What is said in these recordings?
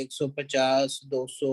150 200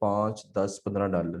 $5-10-15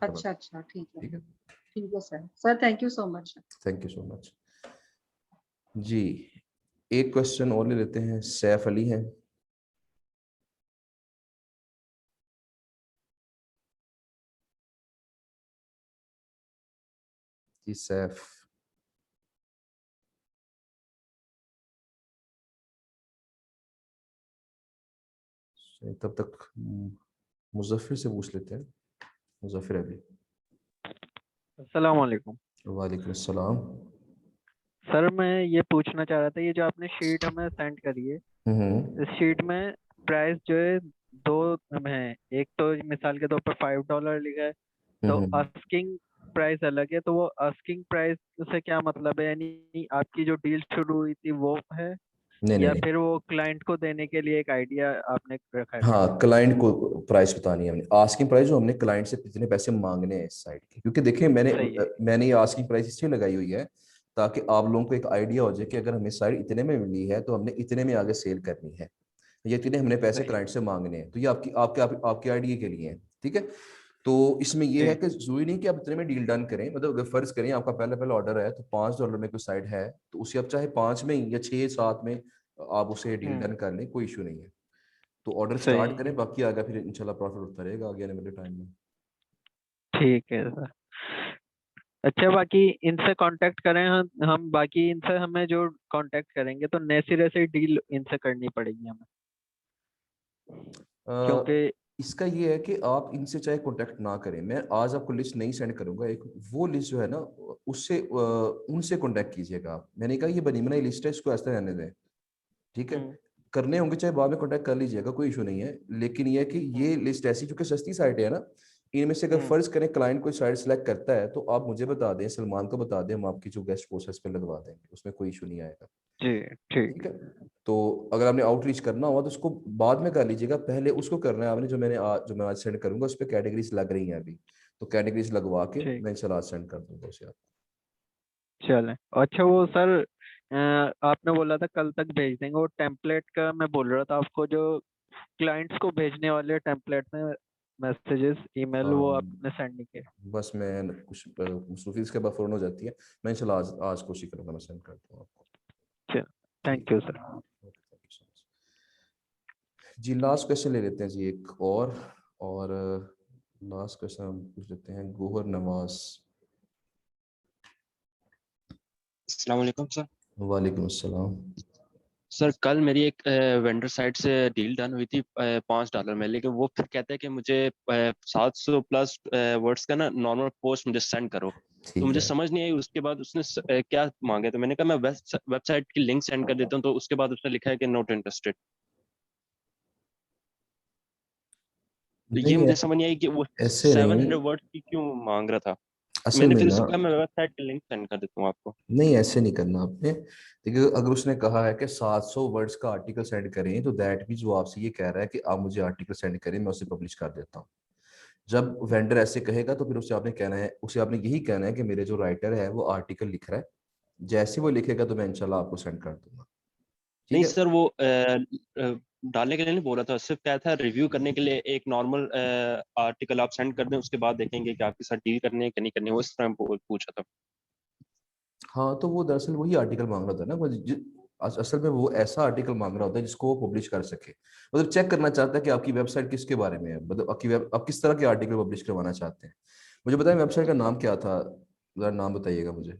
अच्छा अच्छा, ठीक ठीक है, है sir. Sir thank you so much. Thank you so much जी। एक क्वेश्चन और ले लेते हैं, सैफ अली हैं। जी सैफ, तब तक मुजफ्फर से पूछ लेते हैं, मुजफ्फर अली। अस्सलाम वालेकुम वालेकुम अस्सलाम। सर, मैं ये पूछना चाह रहा था, ये जो आपने शीट हमें सेंड करी है, हम्म इस शीट में प्राइस जो है दो है, एक तो मिसाल के तौर पर $5 लिखा है, तो हम्म आस्किंग प्राइस अलग है, तो वो आस्किंग प्राइस से क्या मतलब है? यानी आपकी जो डील शुरू हुई थी वो है, नहीं नहीं या नहीं, फिर वो क्लाइंट को देने के लिए एक आइडिया आपने रखा है? हाँ क्लाइंट को प्राइस बतानी है हमने, आस्किंग प्राइस जो हमने क्लाइंट से कितने पैसे मांगने हैं इस साइड के, क्योंकि देखिए सही है। मैंने ये आस्किंग प्राइस इसलिए लगाई हुई है ताकि आप लोगों को एक आइडिया हो जाए कि अगर हमें साइड इतने में मिली है तो हमने इतने में आगे सेल करनी है, ये इतने हमने पैसे सही। क्लाइंट से मांगने हैं, तो ये आपके आइडिया के लिए है, ठीक है। तो इसमें ये जी है कि जरूरी नहीं कि आप इतने में डील डन करें, मतलब अगर फर्ज करें आपका पहला ऑर्डर है तो $5 में कोई साइड है तो उसे आप चाहे 5 में या 6-7 में आप उसे डील डन कर लें, कोई इशू नहीं है। तो ऑर्डर स्टार्ट सही, करें, बाकी आगे फिर इंशाल्लाह प्रॉफिट होता रहेगा आगे आने वाले टाइम में। ठीक है सर। अच्छा, बाकी इनसे कांटेक्ट करें हम बाकी इनसे हमें जो कांटेक्ट करेंगे तो नए सिरे से डील इनसे करनी पड़ेगी हमें, क्योंकि इसका ये है कि आप इनसे चाहे कांटेक्ट ना करें, मैं आज आपको लिस्ट नहीं सेंड करूंगा, एक वो लिस्ट जो है ना उससे उनसे कांटेक्ट कीजिएगा आप। मैंने कहा ये बनी बनाई लिस्ट है, इसको ऐसे रहने दें, ठीक है। करने होंगे चाहे बाद में कांटेक्ट कर लीजिएगा, कोई इशू नहीं है, लेकिन ये है कि ये लिस्ट ऐसी चूंकि सस्ती साइट है ना, इनमें से अगर फर्ज करें क्लाइंट कोई साइट सेलेक्ट करता है तो आप मुझे बता दें, सलमान को बता दें, हम आपकी जो गेस्ट प्रोसेस पे लगवा देंगे, उसमें कोई इशू नहीं आएगा, जी ठीक। ठीक है। तो अगर आपने आउटरीच करना हुआ तो उसको बाद में कर लीजिएगा, पहले उसको करना है आपने, जो मैं आज सेंड करूंगा उस पर कैटेगरीज लग रही हैं अभी, तो कैटेगरीज लगवा के ठीक, मैं इंशाल्लाह आज सेंड कर दूंगा उसे आप। चलें। अच्छा वो सर, आपने बोला था कल तक भेज देंगे, वो टेम्पलेट का मैं बोल रहा था आपको, जो क्लाइंट्स को भेजने वाले टेम्पलेट में मैसेजेस ईमेल, वो आपने सेंड नहीं किए। बस मैं कुछ मसरूफी इसके बाद फ़ौरन हो जाती है, मैं इंशाल्लाह आज कोशिश करूंगा मैं सेंड कर दूँ आपको। चल, thank you sir. Okay, thank you so much. जी लास्ट क्वेश्चन ले लेते हैं जी एक और लास्ट क्वेश्चन हम पूछ लेते हैं गोहर नवाज। अस्सलाम वालेकुम सर। वालेकुम अस्सलाम। सर कल मेरी एक वेंडर साइट से डील डन हुई थी $5 में, लेकिन वो फिर कहते हैं कि मुझे 700+ वर्ड्स का ना नॉर्मल पोस्ट मुझे सेंड करो, तो ठीक मुझे है, समझ नहीं आई उसके बाद उसने क्या मांगे, तो मैंने कहा मैं वेबसाइट की लिंक सेंड कर देता हूँ, तो उसके बाद उसने लिखा है कि नॉट इंटरेस्टेड। तो ये नहीं मुझे समझ नहीं आई कि वो ऐसे नहीं, 700 वर्ड्स की क्यों मांग रहा था। असल मैंने में फिर ना, उसको कहा मैं वेबसाइट की लिंक सेंड कर देता हूँ आपको। नहीं ऐसे नहीं करना आपने। देखिए अगर उसने कहा है कि 700 वर्ड्स का आर्टिकल सेंड करें तो दैट मींस वो आपसे ये कह रहा है कि आप मुझे आर्टिकल सेंड करें, मैं उसे पब्लिश कर देता हूँ। जब वेंडर ऐसे कहेगा तो फिर उसे आपने यही कहना है कि मेरे जो राइटर है वो आर्टिकल लिख रहा है, जैसे वो लिखेगा तो मैं इंशाल्लाह आपको सेंड कर दूंगा, ठीक नहीं है। सर, वो डालने के लिए नहीं बोला था, सिर्फ क्या था रिव्यू करने के लिए एक नॉर्मल आर्टिकल आप सेंड कर दें, उसके बाद देखेंगे कि आपके साथ डील करनी है कि नहीं करनी है, वो इस तरह पूछा था। हाँ तो वो दरअसल वही आर्टिकल मांग रहा था ना, असल में वो ऐसा आर्टिकल मांग रहा होता है जिसको वो पब्लिश कर सके, मतलब चेक करना चाहता है कि आपकी वेबसाइट किसके बारे में है, मतलब आप किस तरह के आर्टिकल पब्लिश करवाना चाहते हैं। मुझे बताएं वेबसाइट का नाम क्या था, जरा नाम बताइएगा मुझे।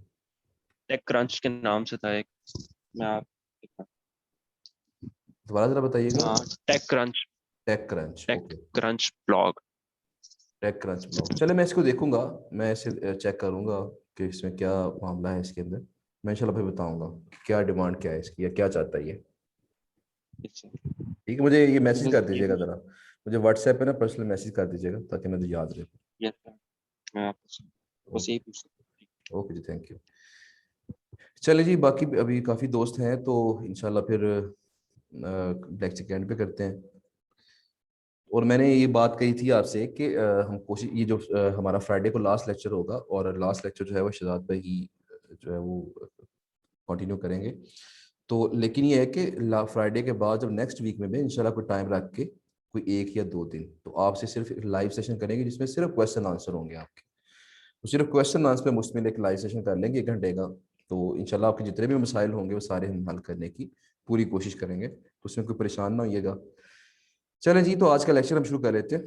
टेक क्रंच के नाम से था एक, मैं आप दोबारा जरा बताइएगा। TechCrunch, TechCrunch, tech okay. Crunch blog. TechCrunch blog, चले मैं इसको देखूंगा, मैं इसे चेक करूंगा कि इसमें क्या मामला है इसके अंदर, मैं इंशाल्लाह फिर बताऊंगा कि क्या डिमांड क्या है इसकी या क्या चाहता है ये, ठीक है। मुझे ये मैसेज कर दीजिएगा जरा, मुझे व्हाट्सएप पे ना पर्सनल मैसेज कर दीजिएगा ताकि मुझे याद रहे। मैं आपको बस यही पूछ सकता ओके जी, थैंक यू। चलिए जी, बाकी अभी काफ़ी दोस्त हैं तो इंशाल्लाह फिर नेक्स्ट वीकेंड पे करते हैं। और मैंने ये बात कही थी आपसे कि हम कोशिश ये जो हमारा फ्राइडे को लास्ट लेक्चर होगा, और लास्ट लेक्चर जो है वो शहजाद पे ही जो है वो कंटिन्यू करेंगे। तो लेकिन ये है कि फ्राइडे के बाद जब नेक्स्ट वीक में भी इंशाल्लाह कोई टाइम रख के कोई 1 या 2 दिन, तो आपसे सिर्फ एक लाइव सेशन करेंगे जिसमें सिर्फ क्वेश्चन आंसर होंगे आपके। तो सिर्फ क्वेश्चन आंसर में मुश्तमिल एक लाइव सेशन कर लेंगे 1 घंटे का। तो इंशाल्लाह आपके जितने भी मसाइल होंगे वो सारे हम हल करने की पूरी कोशिश करेंगे, तो उसमें कोई परेशान ना होइएगा। चलें जी, तो आज का लेक्चर हम शुरू कर लेते हैं।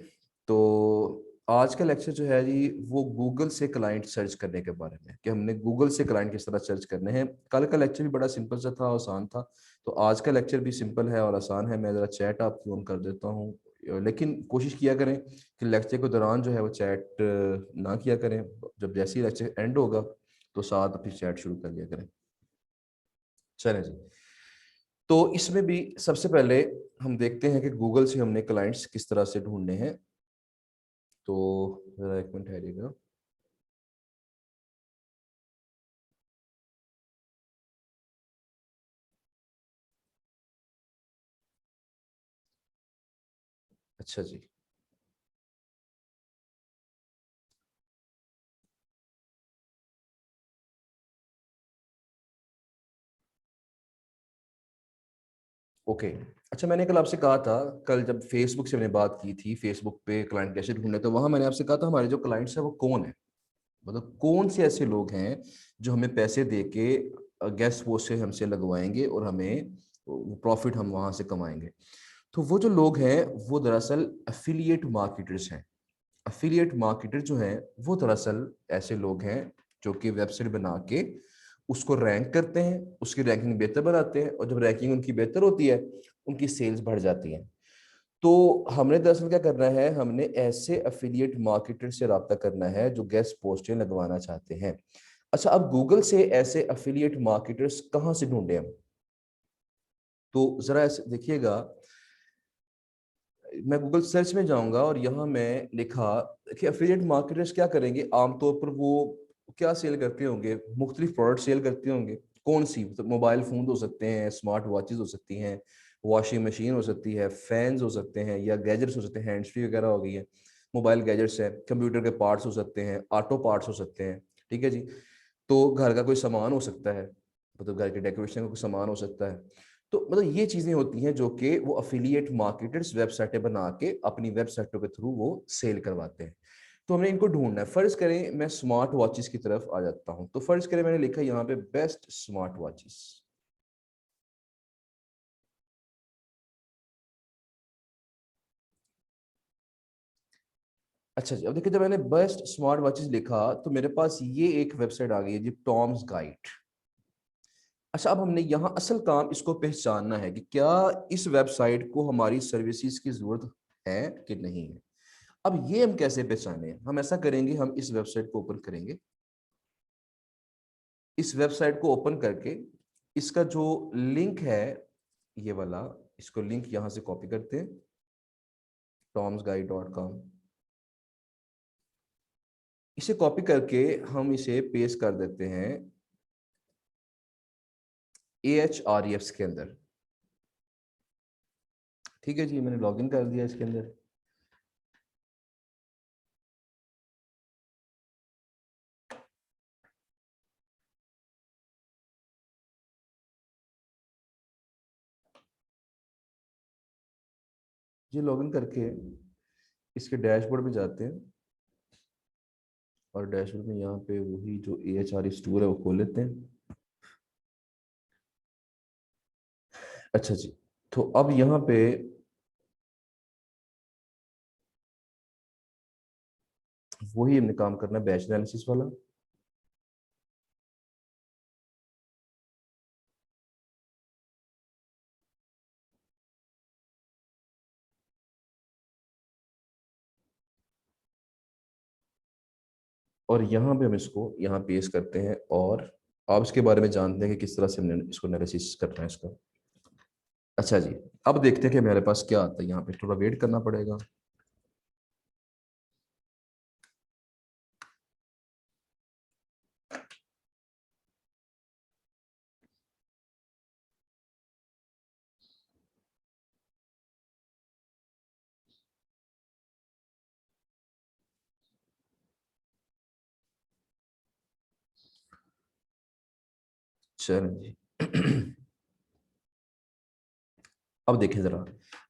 तो आज का लेक्चर जो है जी वो गूगल से क्लाइंट सर्च करने के बारे में, कि हमने गूगल से क्लाइंट किस तरह सर्च करने हैं। कल का लेक्चर भी बड़ा सिंपल सा था, आसान था, तो आज का लेक्चर भी सिंपल है और आसान है। मैं ज़रा चैट आपकी ऑन कर देता हूँ, लेकिन कोशिश किया करें कि लेक्चर के दौरान जो है वो चैट ना किया करें। जब जैसे ही लेक्चर एंड होगा तो साथ फिर चैट शुरू कर लिया करें। चलें जी, तो इसमें भी सबसे पहले हम देखते हैं कि गूगल से हमने क्लाइंट्स किस तरह से ढूंढने हैं। तो जरा 1 मिनट ठहरिएगा। अच्छा जी, ओके। अच्छा, मैंने कल आपसे कहा था, कल जब फेसबुक से मैंने बात की थी, फेसबुक पे क्लाइंट कैसे ढूंढने, तो वहां मैंने आपसे कहा था हमारे जो क्लाइंट्स हैं वो कौन है, मतलब कौन से ऐसे लोग हैं जो हमें पैसे दे के गेस्ट पोस्ट से हमसे लगवाएंगे और हमें प्रॉफिट हम वहां से कमाएंगे। तो वो जो लोग हैं वो दरअसल एफिलिएट मार्केटर्स हैं। एफिलिएट मार्केटर जो हैं वो दरअसल ऐसे लोग हैं जो कि वेबसाइट बना के उसको रैंक करते हैं, उसकी रैंकिंग बेहतर बनाते हैं, और जब रैंकिंग उनकी बेहतर होती है उनकी सेल्स बढ़ जाती हैं। तो हमने दरअसल क्या करना है, हमने ऐसे एफिलिएट मार्केटर से रब्ता करना है जो गेस्ट पोस्टें लगवाना चाहते हैं। अच्छा, अब गूगल से ऐसे एफिलिएट मार्केटर्स कहाँ से ढूंढे हम, तो जरा ऐसे देखिएगा। मैं गूगल सर्च में जाऊंगा और यहाँ मैं लिखा कि एफिलिएट मार्केटर्स क्या करेंगे, आमतौर पर वो क्या सेल करते होंगे, मुख्तलिफ प्रोडक्ट सेल करते होंगे। कौन सी, मतलब मोबाइल फोन हो सकते हैं, स्मार्ट वॉचेस हो सकती हैं, वॉशिंग मशीन हो सकती है, फैंस हो सकते हैं, या गैजेट्स हो सकते हैं, हैंड्स फ्री वगैरह हो गई है, मोबाइल गैजेट्स है, कंप्यूटर के पार्ट्स हो सकते हैं, ऑटो पार्ट्स हो सकते हैं, ठीक है जी। तो घर का कोई सामान हो सकता है, मतलब घर के डेकोरेशन का कोई सामान हो सकता है। तो मतलब ये चीजें होती हैं जो कि वो अफिलिएट मार्केटर्स वेबसाइटें बना के अपनी वेबसाइटों के थ्रू वो सेल करवाते हैं। तो हमने इनको ढूंढना है। फर्ज करें मैं स्मार्ट वॉचेस की तरफ आ जाता हूं, तो फर्ज करें मैंने लिखा यहाँ पे बेस्ट स्मार्ट वॉचेस। अच्छा जी, अब देखिए जब मैंने बेस्ट स्मार्ट वॉचेस लिखा तो मेरे पास ये एक वेबसाइट आ गई है जी, टॉम्स गाइड। अच्छा, अब हमने यहाँ असल काम इसको पहचानना है कि क्या इस वेबसाइट को हमारी सर्विसेज की जरूरत है कि नहीं है। अब ये हम कैसे पहचाने, हम ऐसा करेंगे, हम इस वेबसाइट को ओपन करेंगे। इस वेबसाइट को ओपन करके इसका जो लिंक है ये वाला, इसको लिंक यहां से कॉपी करते हैं, tomsguide.com। इसे कॉपी करके हम इसे पेस्ट कर देते हैं Ahrefs के अंदर। ठीक है जी, मैंने लॉगिन कर दिया इसके अंदर। ये लॉगिन करके इसके डैशबोर्ड में जाते हैं, और डैशबोर्ड में यहाँ पे वही जो AHRE स्टोर है वो खोल लेते हैं। अच्छा जी, तो अब यहाँ पे वही हमने काम करना है, बैच एनालिसिस वाला। और यहाँ पे हम इसको यहाँ पेश करते हैं, और आप इसके बारे में जानते हैं कि किस तरह से हमने इसको एनालिसिस करना है इसका। अच्छा जी, अब देखते हैं कि मेरे पास क्या आता है। यहाँ पे थोड़ा वेट करना पड़ेगा। चलें जी अब देखें जरा,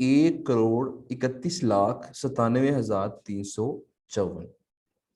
1,31,97,354,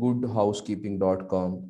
goodhousekeeping.com,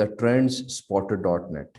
thetrendsspotter.net,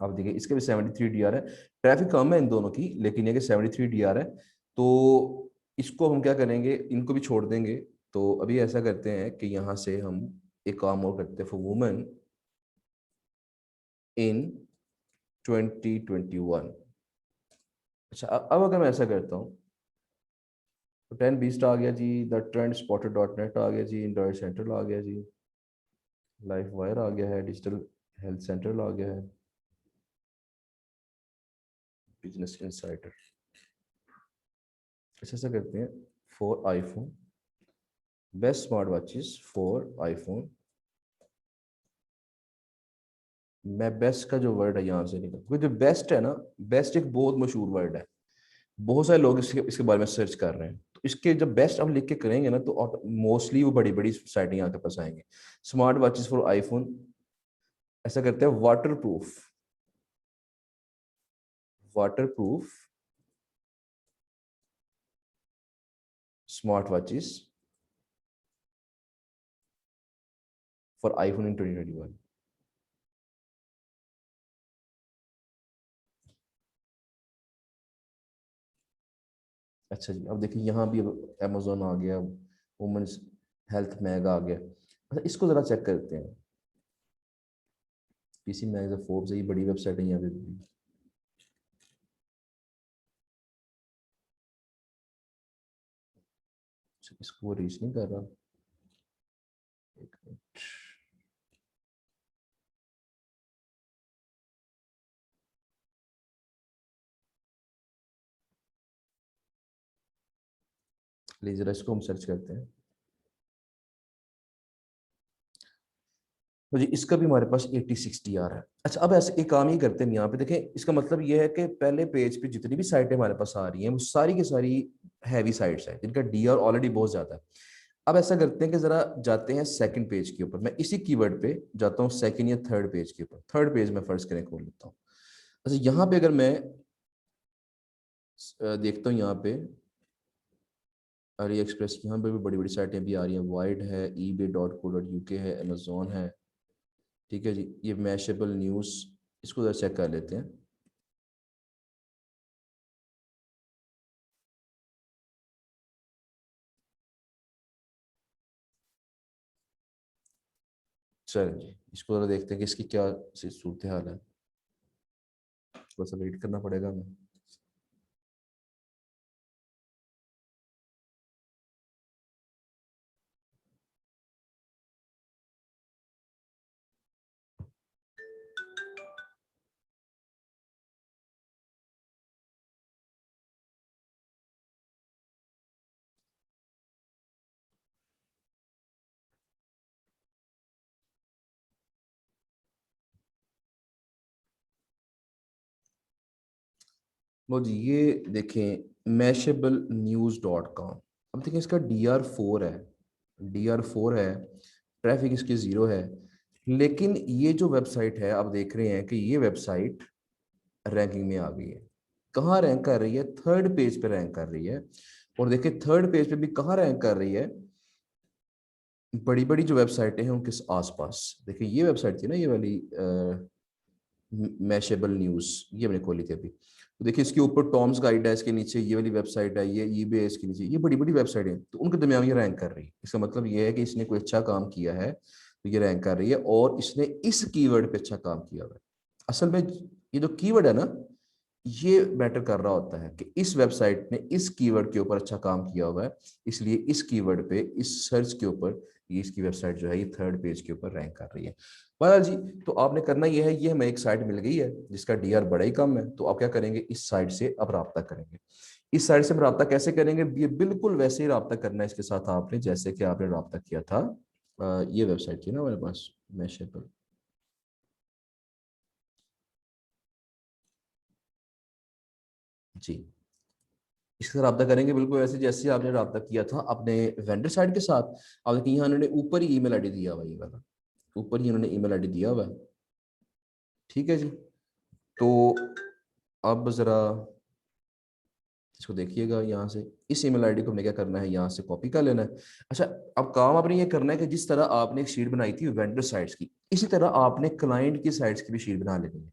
आप देखिए इसके भी 73 DRR है, ट्रैफिक कम है इन दोनों की, लेकिन ये कि 73 DRR है। तो इसको हम क्या करेंगे, इनको भी छोड़ देंगे। तो अभी ऐसा करते हैं कि यहाँ से हम एक काम और करते हैं, फॉर वुमेन इन 2021। अच्छा, अब अगर मैं ऐसा करता हूँ तो 10 बीस्ट आ गया जी, द ट्रेंड स्पॉटर .net आ गया जी, एंड्रॉइड सेंट्रल आ गया जी, लाइफ वायर आ गया है, डिजिटल हेल्थ सेंट्रल आ गया है, बिजनेस इनसाइडर। अच्छा, ऐसा करते हैं for iPhone, best smart watches for iPhone. मैं बेस्ट का जो वर्ड है यहाँ से निकल, क्योंकि जो बेस्ट है ना, बेस्ट एक बहुत मशहूर वर्ड है, बहुत सारे लोग इसके बारे में सर्च कर रहे हैं। तो इसके जब बेस्ट हम लिख के करेंगे ना, तो मोस्टली वो बड़ी बड़ी साइटें यहाँ के पास आएंगे। स्मार्ट वॉचेस फॉर आईफोन, ऐसा करते हैं water proof smart watches for iPhone in 2021। अच्छा जी, अब देखिए यहाँ भी अमेजोन आ गया, वुमेन्स हेल्थ मैग आ गया। अच्छा, इसको जरा चेक करते हैं, पीसी मैग, फोर्ब्स, ये बड़ी वेबसाइट है यहाँ पे भी। इसको रीच नहीं कर रहा, एक मिनट। प्लीज जरा इसको हम सर्च करते हैं। तो जी इसका भी हमारे पास 86 DRR है। अच्छा, अब ऐसे एक काम ही करते हैं, यहाँ पे देखें, इसका मतलब ये है कि पहले पेज पे जितनी भी साइटें हमारे पास आ रही हैं वो सारी की सारी हैवी साइट्स हैं जिनका DRR ऑलरेडी बहुत ज्यादा है। अब ऐसा करते हैं कि जरा जाते हैं सेकंड पेज के ऊपर, मैं इसी कीवर्ड पे जाता हूँ, सेकंड या थर्ड पेज के ऊपर। थर्ड पेज में फर्स्ट करें खोल लेता हूँ। अच्छा, यहाँ पे अगर मैं देखता हूँ, यहाँ पे अली एक्सप्रेस, यहाँ पे भी बड़ी बड़ी साइटें भी आ रही हैं, वाइड है, ebay.co.uk है, अमेजोन है, ठीक है जी। ये मैशेबल न्यूज़, इसको जरा चेक कर लेते हैं। चलिए जी, इसको जरा देखते हैं कि इसकी क्या सूरत हाल है। थोड़ा सा वेट करना पड़ेगा हमें। लो जी, ये देखें mashable.news.com। अब देखें इसका DR4 है, DR4 है, ट्रैफिक इसकी 0 है। लेकिन ये जो वेबसाइट है, आप देख रहे हैं कि ये वेबसाइट रैंकिंग में आ गई है। कहाँ रैंक कर रही है? थर्ड पेज पे रैंक कर रही है। और देखिए थर्ड पेज पे भी कहाँ रैंक कर रही है? बड़ी बड़ी जो वेबसाइटें हैं उनके आसपास। देखिए ये वेबसाइट थी ना, ये वाली मैशेबल न्यूज़, ये मैंने खोली थी अभी। तो देखिए इसके ऊपर टॉम्स गाइड है, इसके नीचे ये वाली वेबसाइट है, ये ईबे, इसके नीचे ये बड़ी बड़ी वेबसाइट है, तो उनके दरमियान ये रैंक कर रही है। इसका मतलब ये है कि इसने कोई अच्छा काम किया है तो ये रैंक कर रही है, और इसने इस कीवर्ड पे अच्छा काम किया हुआ है। असल में ये जो कीवर्ड है ना, ये मैटर कर रहा होता है कि इस वेबसाइट ने इस कीवर्ड के ऊपर अच्छा काम किया हुआ है, इसलिए इस कीवर्ड पे, इस सर्च के ऊपर ये इसकी वेबसाइट जो है ये थर्ड पेज के ऊपर रैंक कर रही है। बहरहाल जी, तो आपने करना ये है, ये हमें एक साइट मिल गई है जिसका DR बड़ा ही कम है, तो आप क्या करेंगे, इस साइट से अब राब्ता करेंगे। इस साइट से राब्ता कैसे करेंगे? ये बिल्कुल वैसे ही राब्ता करना है इसके साथ आपने, जैसे कि आपने राब्ता किया था। ये वेबसाइट थी ना हमारे पास, मैशेबल। जी, इससे रब्ता करेंगे बिल्कुल वैसे जैसे आपने रब्ता किया था अपने वेंडर साइट के साथ। अब देखिए यहाँ उन्होंने ऊपर ही ईमेल आईडी दिया हुआ, ये वाला ऊपर ही उन्होंने ईमेल आईडी दिया हुआ है, ठीक है जी। तो अब जरा इसको देखिएगा, यहाँ से इस ईमेल आईडी को हमने क्या करना है, यहाँ से कॉपी कर लेना है। अच्छा, अब काम आपने ये करना है कि जिस तरह आपने एक शीट बनाई थी वेंडर साइट्स की, इसी तरह आपने क्लाइंट की साइट्स की भी शीट बना लेनी है।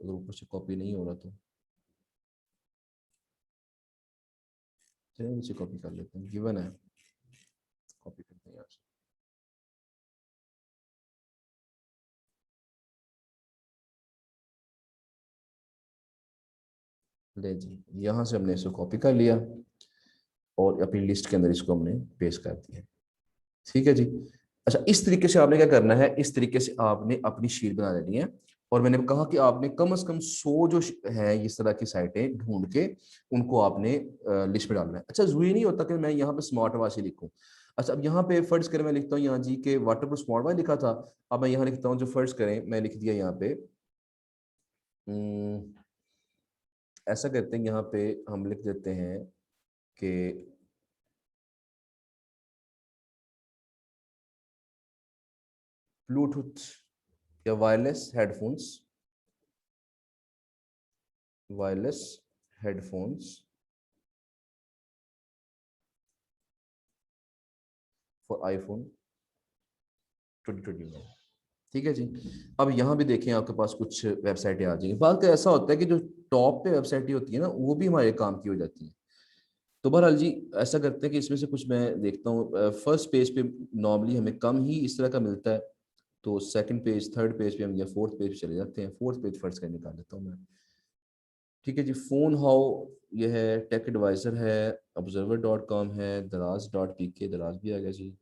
अगर ऊपर से कॉपी नहीं हो रहा तो चलिए नीचे कॉपी कर लेते हैं, गिवन है, कॉपी करते हैं यहाँ से। ले जी, यहाँ से हमने इसको कॉपी कर लिया और अपनी लिस्ट के अंदर इसको हमने पेस्ट कर दिया। ठीक है जी। अच्छा, इस तरीके से आपने क्या करना है, इस तरीके से आपने अपनी शीट बना लेनी है। और मैंने कहा कि आपने कम से कम 100 जो है इस तरह की साइटें ढूंढ के उनको आपने लिस्ट में डालना है। अच्छा, जरूरी नहीं होता कि मैं यहाँ पे स्मार्ट वाश ही लिखूं। अच्छा, अब यहाँ पे फर्ज करें मैं लिखता हूँ यहाँ जी के वाटर प्रूफ स्मार्ट वाश लिखा था, अब मैं यहाँ लिखता हूँ जो फर्ज करें मैं लिख दिया यहाँ पे ऐसा करते हैं, यहाँ पे हम लिख देते हैं कि ब्लूटूथ या वायरलेस हेडफोन्स फॉर आईफोन 2021। ठीक है जी। अब यहाँ भी देखें आपके पास कुछ वेबसाइटें आ जाएंगी। बात का ऐसा होता है कि जो टॉप पे वेबसाइटें होती है ना वो भी हमारे काम की हो जाती है। तो बहरहाल जी ऐसा करते हैं कि इसमें से कुछ मैं देखता हूँ। फर्स्ट पेज पे नॉर्मली हमें कम ही इस तरह का मिलता है, तो सेकंड पेज, थर्ड पेज पे हम या फोर्थ पेज पे चले जाते हैं। फोर्थ पेज फर्स्ट का निकाल देता हूँ मैं। ठीक है जी। फोन हाउ ये है, टेक एडवाइजर है, observer.com है, दराज.pk, दराज भी आ गया जी।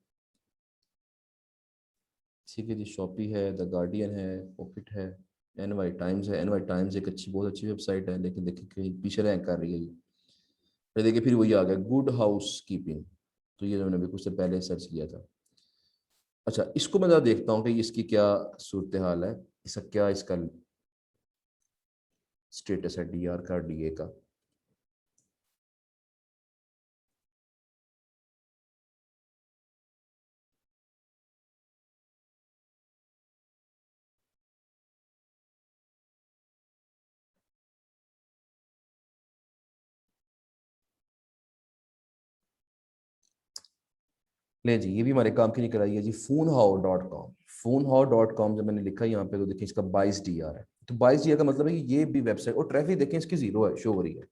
ठीक है जी। शॉपी है, द गार्डियन है, पॉकेट है, एनवाई टाइम्स है। एनवाई टाइम्स एक बहुत अच्छी वेबसाइट है, लेकिन देखिए कहीं पीछे रैंक कर रही है ये। फिर देखिए फिर वही आ गया गुड हाउस कीपिंग, तो ये जो मैंने अभी कुछ देर पहले सर्च किया था। अच्छा, इसको मैं जरा देखता हूँ कि इसकी क्या सूरत हाल है, इसका स्टेटस है डीआर का, डीए का। ले जी, ये भी हमारे काम की नहीं कराई है जी। फोनहाउ.com जब मैंने लिखा यहाँ पे तो देखिए इसका 22 DR है। तो 22 DR का मतलब है कि ये भी वेबसाइट, और ट्रैफिक देखें इसकी 0 है, शो हो रही है।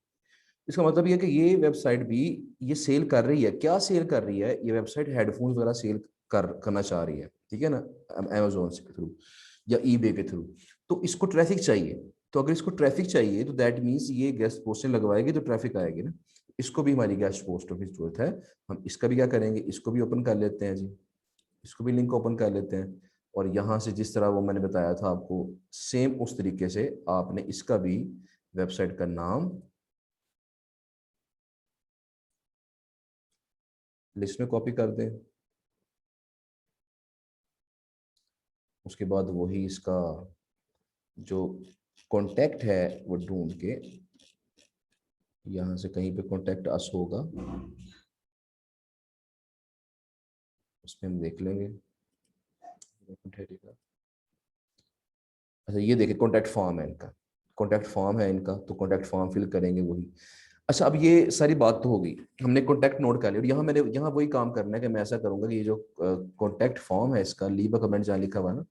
इसका मतलब ये है कि ये वेबसाइट भी ये सेल कर रही है। क्या सेल कर रही है ये वेबसाइट? हेडफोन्स वगैरह सेल करना चाह रही है, ठीक है ना, अमेजोन के थ्रू या ईबे के थ्रू। तो इसको ट्रैफिक चाहिए, तो अगर इसको ट्रैफिक चाहिए तो दैट मीन्स ये गेस्ट पोस्टें लगवाएगी तो ट्रैफिक आएगी ना। इसको भी हमारी गेस्ट पोस्टों की जरूरत है। हम इसका भी क्या करेंगे, इसको भी ओपन कर लेते हैं जी, इसको भी लिंक ओपन कर लेते हैं। और यहाँ से जिस तरह वो मैंने बताया था आपको, सेम उस तरीके से आपने इसका भी वेबसाइट का नाम लिस्ट में कॉपी कर दें। उसके बाद वही इसका जो कॉन्टैक्ट है वो ढूंढ के यहाँ से कहीं पे कॉन्टैक्ट अस होगा, उसमें हम देख लेंगे। अच्छा, ये देखिए कॉन्टैक्ट फॉर्म है इनका, कॉन्टैक्ट फॉर्म है इनका, तो कॉन्टैक्ट फॉर्म फिल करेंगे वही। अच्छा, अब ये सारी बात तो हो गई, हमने कॉन्टैक्ट नोट कर लिया। और यहाँ वही काम करना है कि मैं ऐसा करूंगा कि ये जो कॉन्टैक्ट फॉर्म है इसका लीव अ कमेंट जहाँ लिखा हुआ है ना,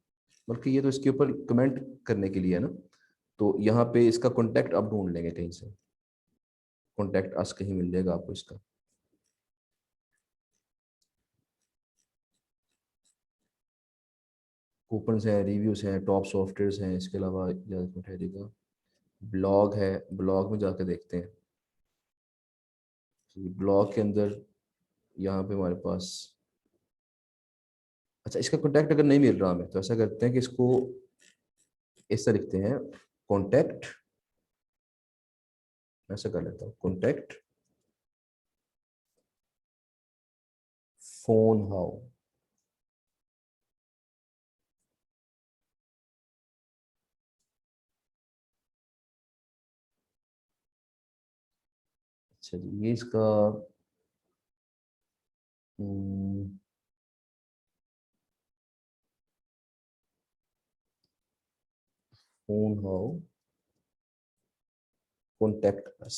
बल्कि ये तो इसके ऊपर कमेंट करने के लिए है ना, तो यहाँ पे इसका कॉन्टैक्ट अब ढूंढ लेंगे कहीं से। कॉन्टैक्ट अस कहीं मिल जाएगा आपको इसका। कूपन्स हैं, रिव्यूज हैं, टॉप सॉफ्टवेयर्स हैं, इसके अलावा ठहरेगा ब्लॉग है, ब्लॉग में जाकर देखते हैं। ब्लॉग के अंदर यहाँ पे हमारे पास, अच्छा इसका कॉन्टैक्ट अगर नहीं मिल रहा हमें तो ऐसा करते हैं कि इसको ऐसा लिखते हैं, कॉन्टैक्ट, ऐसा कर लेता हूँ, कॉन्टैक्ट फोन हाउ। अच्छा जी, ये इसका phone how contact us.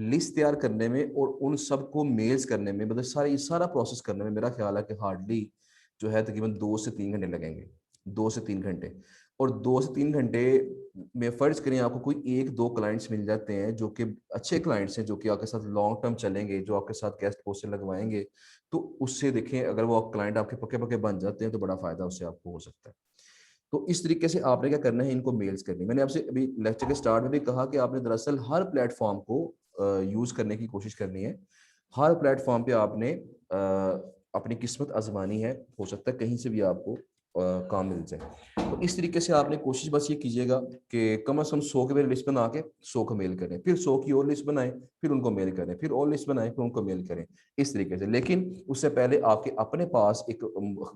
List तैयार करने में और उन सब को मेल्स करने में, मतलब सारा प्रोसेस करने में मेरा ख्याल है कि हार्डली जो है तकरीबन 2 से 3 घंटे लगेंगे, 2 से 3 घंटे। और 2 से 3 घंटे में फर्ज करें आपको कोई 1-2 क्लाइंट्स मिल जाते हैं जो कि अच्छे क्लाइंट्स हैं, जो कि आपके साथ लॉन्ग टर्म चलेंगे, जो आपके साथ गेस्ट पोस्ट लगवाएंगे, तो उससे देखें अगर वो क्लाइंट आपके पक्के पक्के बन जाते हैं तो बड़ा फायदा उससे आपको हो सकता है। तो इस तरीके से आपने क्या करना है, इनको मेल्स करनी। मैंने आपसे अभी लेक्चर के स्टार्ट में भी कहा कि आपने दरअसल हर प्लेटफॉर्म को यूज करने की कोशिश करनी है। हर प्लेटफॉर्म पे आपने अपनी किस्मत आजमानी है, हो सकता है कहीं से भी आपको काम मिल जाए। तो इस तरीके से आपने कोशिश बस ये कीजिएगा कि कम से कम 100 के मेरे लिस्ट बना के 100 को मेल करें, फिर 100 की और लिस्ट बनाएं, फिर उनको मेल करें, फिर और लिस्ट बनाएं, फिर उनको मेल करें, इस तरीके से। लेकिन उससे पहले आपके अपने पास एक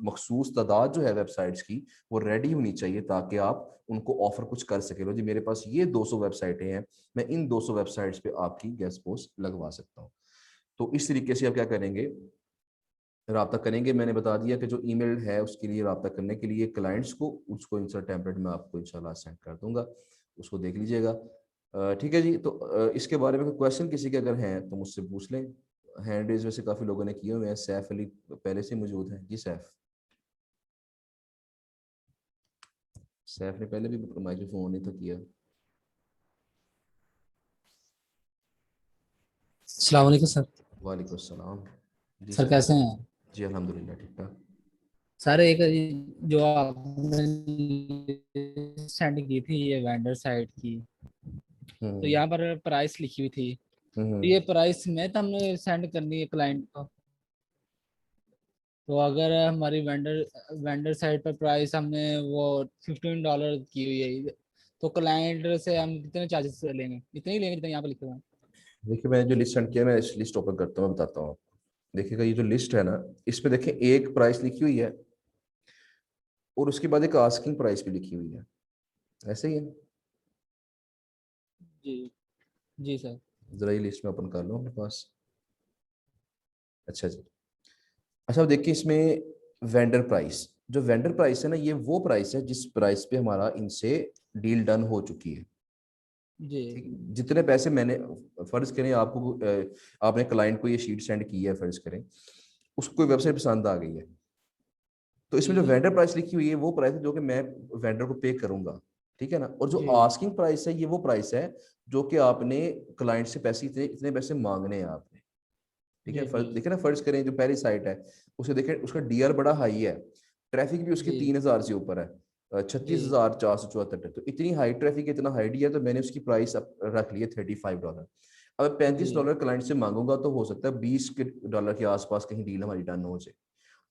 मखसूस तादाद जो है वेबसाइट्स की वो रेडी होनी चाहिए, ताकि आप उनको ऑफर कुछ कर सके। लो जी मेरे पास ये 200 वेबसाइटें हैं, मैं इन 200 वेबसाइट्स पे आपकी गेस्ट पोस्ट लगवा सकता हूँ। तो इस तरीके से आप क्या करेंगे, राब्ता करेंगे। मैंने बता दिया कि जो ईमेल है उसके लिए राब्ता करने के लिए क्लाइंट्स को, उसको इंसर्ट टेम्पलेट में आपको इंशाल्लाह सेंड कर दूंगा, उसको देख लीजिएगा। ठीक है जी। तो इसके बारे में कोई क्वेश्चन किसी के अगर हैं तो मुझसे पूछ लें। हैंड रेज वैसे काफ़ी लोगों ने किए हुए हैं। सैफ अली पहले से मौजूद है जी। सैफ ने पहले भी माइक्रोफोन नहीं था किया। अस्सलाम वालेकुम सर। वालेकुम अस्सलाम जी। सर कैसे हैं? जी अल्हम्दुलिल्लाह ठीक ठाक। सर एक जो आपने सेंड की थी ये वेंडर साइट की, तो यहाँ पर प्राइस लिखी हुई थी, तो ये प्राइस में तो हमने सेंड करनी है क्लाइंट को। तो अगर हमारी वेंडर साइट पर प्राइस हमने वो $15 की हुई है, तो क्लाइंट से हम कितने चार्जेस लेंगे? इतने ही लेंगे जितने यहाँ पर लिखे हुए हैं? देखिए मैंने जो लिस्ट सेंड किया, मैं इस लिस्ट ओपन करता हूँ, मैं बताता हूँ आपको। देखिएगा ये जो लिस्ट है ना, इसमें देखें एक प्राइस लिखी हुई है और उसके बाद एक आस्किंग प्राइस भी लिखी हुई है, ऐसे ही है। जी जी सर। जरा ये लिस्ट में ओपन कर लो अपने पास। अच्छा जी। अच्छा अब देखिए इसमें वेंडर प्राइस, जो वेंडर प्राइस है ना, ये वो प्राइस है जिस प्राइस पे हमारा इनसे डील डन हो चुकी है। जी ठीक है? जितने पैसे मैंने, फर्ज करें आपको आपने क्लाइंट को ये शीट सेंड की है, फर्ज करें उसको वेबसाइट पसंद आ गई है, तो इसमें जो जी वेंडर प्राइस लिखी हुई है वो प्राइस है जो कि मैं वेंडर को पे करूंगा। ठीक है ना। और जो जी आस्किंग प्राइस है ये वो प्राइस है जो कि आपने क्लाइंट से पैसे, इतने इतने पैसे मांगने हैं आपने। ठीक है। जी फर्ज जी देखे ना, फर्ज करें जो पहली साइट है उसे देखें, उसका डीआर बड़ा हाई है, ट्रैफिक भी उसकी जी 3000 से ऊपर है, जी 36,474 है। तो इतनी हाई ट्रैफिक, इतना हाई डीआर, तो मैंने उसकी प्राइस रख ली है $35। अब जी $35 क्लाइंट से मांगूंगा तो हो सकता है $20 के आसपास कहीं डील हमारी डन हो जाए।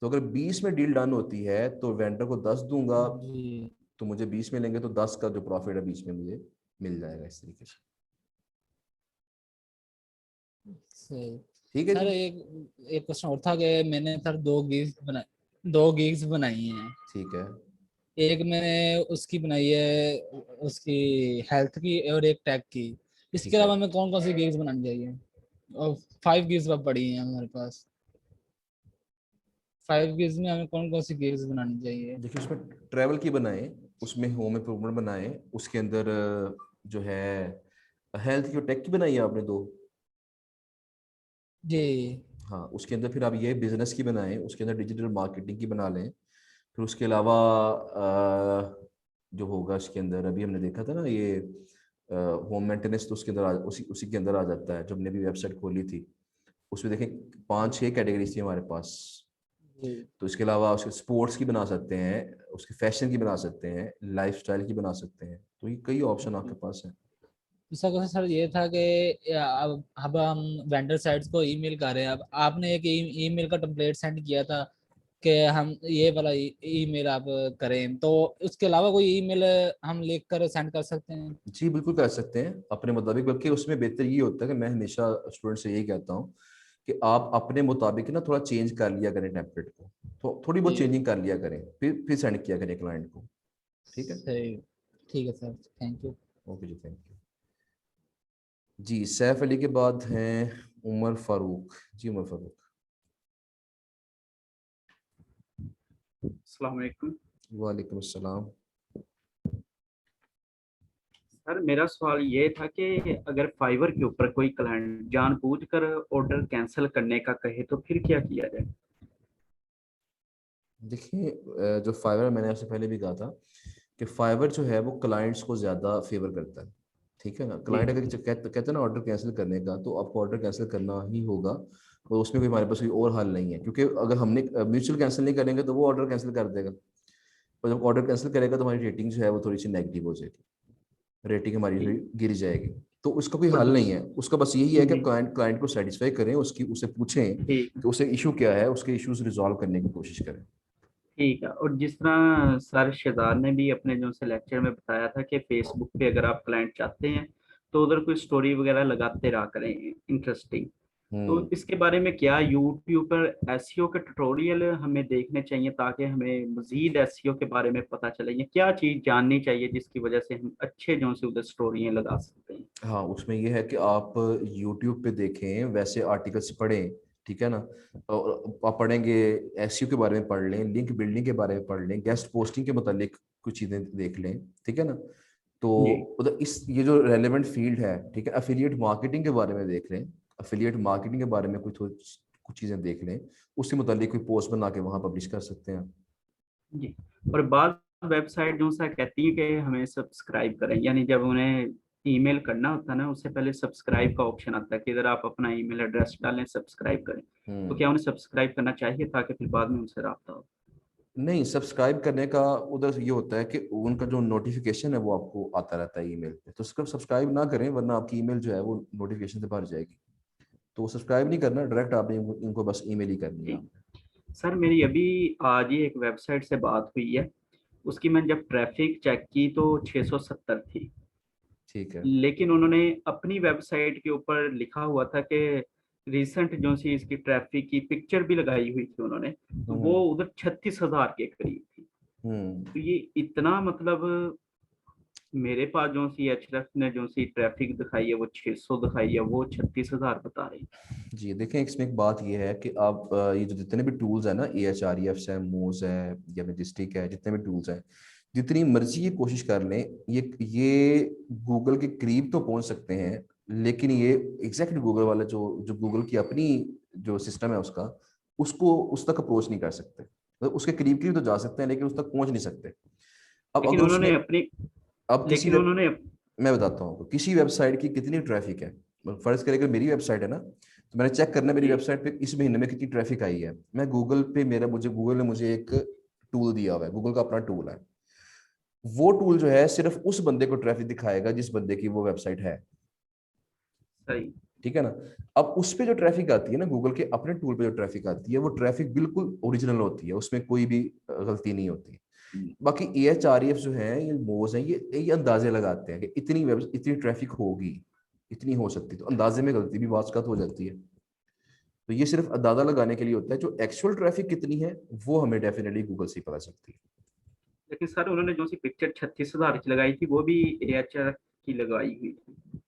तो अगर 20 में डील डन होती है तो वेंडर को 10 दूंगा, जी तो मुझे 20 में लेंगे तो 10 का जो प्रॉफिट है 20 में मुझे मिल जाएगा, इस तरीके से। सही। ठीक है सर जी। एक क्वेश्चन और था कि मैंने सर 2 गिग्स बनाई हैं। ठीक है। एक मैंने उसकी बनाई है, उसकी हेल्थ की, और एक टैग की। इसके ठीक है। अलावा हमें कौन कौन सी गिग्स बनानी चाहिए? और 5 गिग्स अब पड़ी हैं हमारे पास। 5 गिग्स में हमें कौन कौन सी गिग्स बनानी चाहिए? देखिए उसमें ट्रैवल की बनाएं, उसमें होम इम्प्रूवमेंट बनाएं, उसके अंदर जो है हेल्थ की और टेक की बनाई है आपने 2। जी हाँ उसके अंदर फिर आप ये बिजनेस की बनाएं, उसके अंदर डिजिटल मार्केटिंग की बना लें। फिर उसके अलावा जो होगा इसके अंदर, अभी हमने देखा था ना ये होम मेंटेनेंस, तो उसके अंदर उसी उसी के अंदर आ जाता है। जब हमने भी वेबसाइट खोली थी उसमें देखें 5-6 कैटेगरीज थी हमारे पास। जी। तो इसके अलावा उसके स्पोर्ट्स की बना सकते हैं, उसके फैशन की बना सकते हैं, लाइफस्टाइल की बना सकते हैं। तो ये कई ऑप्शन आपके पास हैं। दूसरा क्वेश्चन सर ये था कि अब हम वेंडर साइट्स को ईमेल कर रहे हैं। अब आपने एक ईमेल का टेम्पलेट सेंड किया था कि हम ये वाला ईमेल आप करें, तो उसके अलावा कोई ईमेल हम लिख कर सेंड कर सकते हैं? जी बिल्कुल कर सकते हैं अपने मुताबिक, बल्कि उसमें बेहतर ये होता है कि मैं हमेशा स्टूडेंट से यही कहता हूँ कि आप अपने मुताबिक ना थोड़ा चेंज कर लिया करें टेम्पलेट को, तो थोड़ी बहुत जी चेंजिंग कर लिया करें, फिर सेंड किया करें क्लाइंट को। ठीक है। सही। ठीक है सर, थैंक यू। ओके जी, थैंक यू जी। सैफ अली के बाद हैं उमर फारूक जी। उमर फारूक। अस्सलाम वालेकुम। वालेकुम अस्सलाम। सर मेरा सवाल ये था कि अगर फाइवर के ऊपर कोई क्लाइंट जानबूझकर ऑर्डर कैंसिल करने का कहे तो फिर क्या किया जाए? देखिए जो फाइवर, मैंने आपसे पहले भी कहा था कि फाइवर जो है वो क्लाइंट्स को ज़्यादा फेवर करता है, ठीक है ना। क्लाइंट अगर कहते हैं ना ऑर्डर कैंसिल करने का, तो आपको ऑर्डर कैंसिल करना ही होगा, और उसमें कोई हमारे पास कोई और हल नहीं है, क्योंकि अगर हमने म्यूचुअल कैंसिल नहीं करेंगे तो वो ऑर्डर कैंसिल कर देगा, और जब ऑर्डर कैंसिल करेगा तो हमारी रेटिंग जो है वो थोड़ी सी नेगेटिव हो जाएगी, रेटिंग हमारी थोड़ी गिर जाएगी। तो उसका कोई हल नहीं है, उसका बस यही है कि क्लाइंट को सेटिस्फाई करें, उससे पूछें कि उसे इशू क्या है, उसके इश्यूज रिजॉल्व करने की कोशिश करें। ठीक है। और जिस तरह सर शहजाद ने भी अपने जो से लेक्चर में बताया था कि फेसबुक पे अगर आप क्लाइंट चाहते हैं तो उधर कोई स्टोरी वगैरह लगाते रहा करें इंटरेस्टिंग, तो इसके बारे में क्या यूट्यूब पर एसईओ के ट्यूटोरियल हमें देखने चाहिए ताकि हमें मजीद एसईओ के बारे में पता चले, या क्या चीज़ जाननी चाहिए जिसकी वजह से हम अच्छे जो से उधर स्टोरियाँ लगा सकते हैं? हाँ, उसमें ये है कि आप YouTube पे देखें, वैसे आर्टिकल्स पढ़ें, ठीक है ना। और आप पढ़ेंगे, एसईओ के बारे में पढ़ लें, लिंक बिल्डिंग के बारे में पढ़ लें, गेस्ट पोस्टिंग के मुतालिक कुछ चीज़ें देख लें, ठीक है ना। तो उधर ये जो रेलेवेंट फील्ड है, ठीक है, एफिलिएट मार्केटिंग के बारे में देख लें, एफिलिएट मार्केटिंग के बारे में कुछ चीज़ें देख लें, उसके मुतालिक कोई पोस्ट बना के वहाँ पब्लिश कर सकते हैं जी। और बाद वेबसाइट जो सा कहती है कि हमें सब्सक्राइब करें, यानी जब उन्हें ईमेल करना होता है ना, उससे पहले सब्सक्राइब का ऑप्शन आता है कि इधर आप अपना ईमेल एड्रेस डालें, सब्सक्राइब करें, तो क्या उन्हें सब्सक्राइब करना चाहिए ताकि फिर बाद में उनसे रब्ता हो? नहीं, सब्सक्राइब करने का उधर ये होता है कि उनका जो नोटिफिकेशन है वो आपको आता रहता है ईमेल पे, तो उसको सब्सक्राइब ना करें, वरना आपकी ईमेल जो है वो नोटिफिकेशन से भर जाएगी। तो सब्सक्राइब नहीं करना, डायरेक्ट आपने इनको बस ईमेल ही करनी है। सर मेरी अभी आज ही एक वेबसाइट से बात हुई है, उसकी मैंने जब ट्रैफिक चेक की तो 670 थी, ठीक है। लेकिन उन्होंने अपनी वेबसाइट के ऊपर लिखा हुआ था कि रिसेंट जो सी इसकी ट्रैफिक की पिक्चर भी लगाई हुई थी उन्होंने, तो वो उधर 36,000 के करीब थी। तो ये इतना मतलब मेरे पास जो सी एचएफ ने जो सी ट्रैफिक दिखाई है वो 600 दिखाई है, वो 36,000 बता रही। जी देखें, इसमें एक बात ये है कि आप ये जो जितने भी टूल्स हैं ना, AHREF है, मोज है या मेजेस्टिक है, जितने भी टूल्स हैं, जितनी मर्जी ये कोशिश कर लें, ये गूगल के करीब तो पहुंच सकते हैं, लेकिन ये एग्जैक्ट गूगल वाला जो गूगल की अपनी जो सिस्टम है उसको उस तक अप्रोच नहीं कर सकते। तो उसके करीब करीब तो जा सकते हैं, लेकिन उस तक पहुंच नहीं सकते। अब लेकिन अगर उन्होंने उसने अपनी अब किसी लेकिन उन्होंने मैं बताता हूँ किसी वेबसाइट की कितनी ट्रैफिक है। फर्ज करें अगर मेरी वेबसाइट है ना, तो मैंने चेक करना मेरी वेबसाइट पे इस महीने में कितनी ट्रैफिक आई है। मैं गूगल पे गूगल ने मुझे एक टूल दिया हुआ है, गूगल का अपना टूल है। वो टूल जो है सिर्फ उस बंदे को ट्रैफिक दिखाएगा जिस बंदे की वो वेबसाइट है, सही, ठीक है ना। अब उस पे जो ट्रैफिक आती है ना, गूगल के अपने टूल पे जो ट्रैफिक आती है, वो ट्रैफिक बिल्कुल ओरिजिनल होती है, उसमें कोई भी गलती नहीं होती। बाकी AHREF जो है, ये मोज है, ये अंदाजे लगाते हैं कि इतनी ट्रैफिक होगी, इतनी हो सकती है, तो अंदाजे में गलती भी वास्कत हो जाती है। तो ये सिर्फ अंदाजा लगाने के लिए होता है, जो एक्चुअल ट्रैफिक कितनी है वो हमें डेफिनेटली गूगल से पता चलती है। लेकिन सर उन्होंने जो सी पिक्चर 36,000 की लगाई थी वो भी AHR की लगाई हुई थी,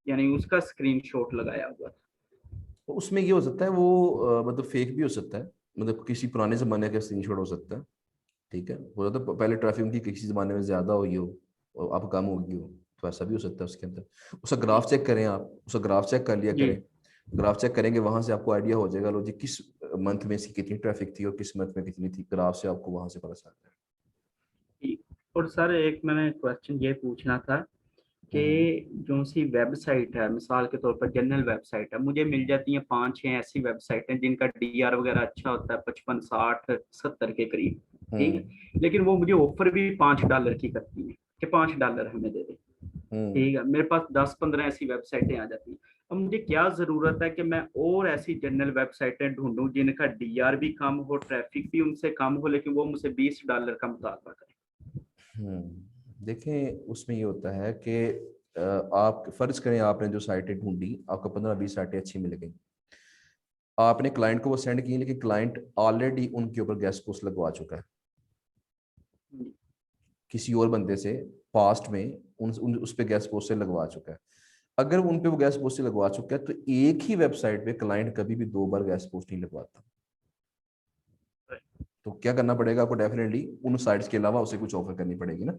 यानी उसका स्क्रीनशॉट लगाया हुआ था। तो उसमें ये हो सकता है वो मतलब फेक भी हो सकता है, मतलब किसी पुराने जमाने का स्क्रीनशॉट हो सकता है, ठीक है। हो सकता है पहले ट्रैफिक उनकी किसी जमाने में ज्यादा हुई हो और अब कम होगी हो, तो ऐसा भी हो सकता है उसके अंदर। उसका ग्राफ चेक करें, आप उसका ग्राफ चेक कर लिया करें, ग्राफ चेक करेंगे, वहां से आपको आइडिया हो जाएगा लो जी किस मंथ में इसकी कितनी ट्रैफिक थी और किस मंथ में कितनी थी, ग्राफ से आपको वहां से पता चलता है। और सर एक मैंने क्वेश्चन ये पूछना था कि जो सी वेबसाइट है, मिसाल के तौर पर जनरल वेबसाइट है, मुझे मिल जाती है 5-6 ऐसी वेबसाइट हैं जिनका DR वगैरह अच्छा होता है 55, 60, 70 के करीब, ठीक है, लेकिन वो मुझे ऑफर भी $5 की करती है कि $5 हमें दे दे, ठीक है। मेरे पास 10-15 ऐसी वेबसाइटें आ जाती हैं। अब मुझे क्या जरूरत है कि मैं और ऐसी जनरल वेबसाइटें ढूंढूं जिनका DR भी कम हो, ट्रैफिक भी उनसे कम हो, लेकिन वो मुझे $20 का मुतालबा करें? देखें, उसमें ये होता है कि आप फर्ज करें आपने जो साइटें ढूंढी, आपको 15-20 साइटें अच्छी मिल गई, आपने क्लाइंट को वो सेंड की, लेकिन क्लाइंट ऑलरेडी उनके ऊपर गेस्ट पोस्ट लगवा चुका है किसी और बंदे से, पास्ट में उस पे गेस्ट पोस्ट से लगवा चुका है। अगर उन पे वो गेस्ट पोस्ट से लगवा चुका है, तो एक ही वेबसाइट पे क्लाइंट कभी भी 2 बार गेस्ट पोस्ट नहीं लगवाता। तो क्या करना पड़ेगा आपको, डेफिनेटली उन साइट्स के अलावा उसे कुछ ऑफर करनी पड़ेगी ना।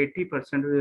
80%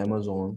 Amazon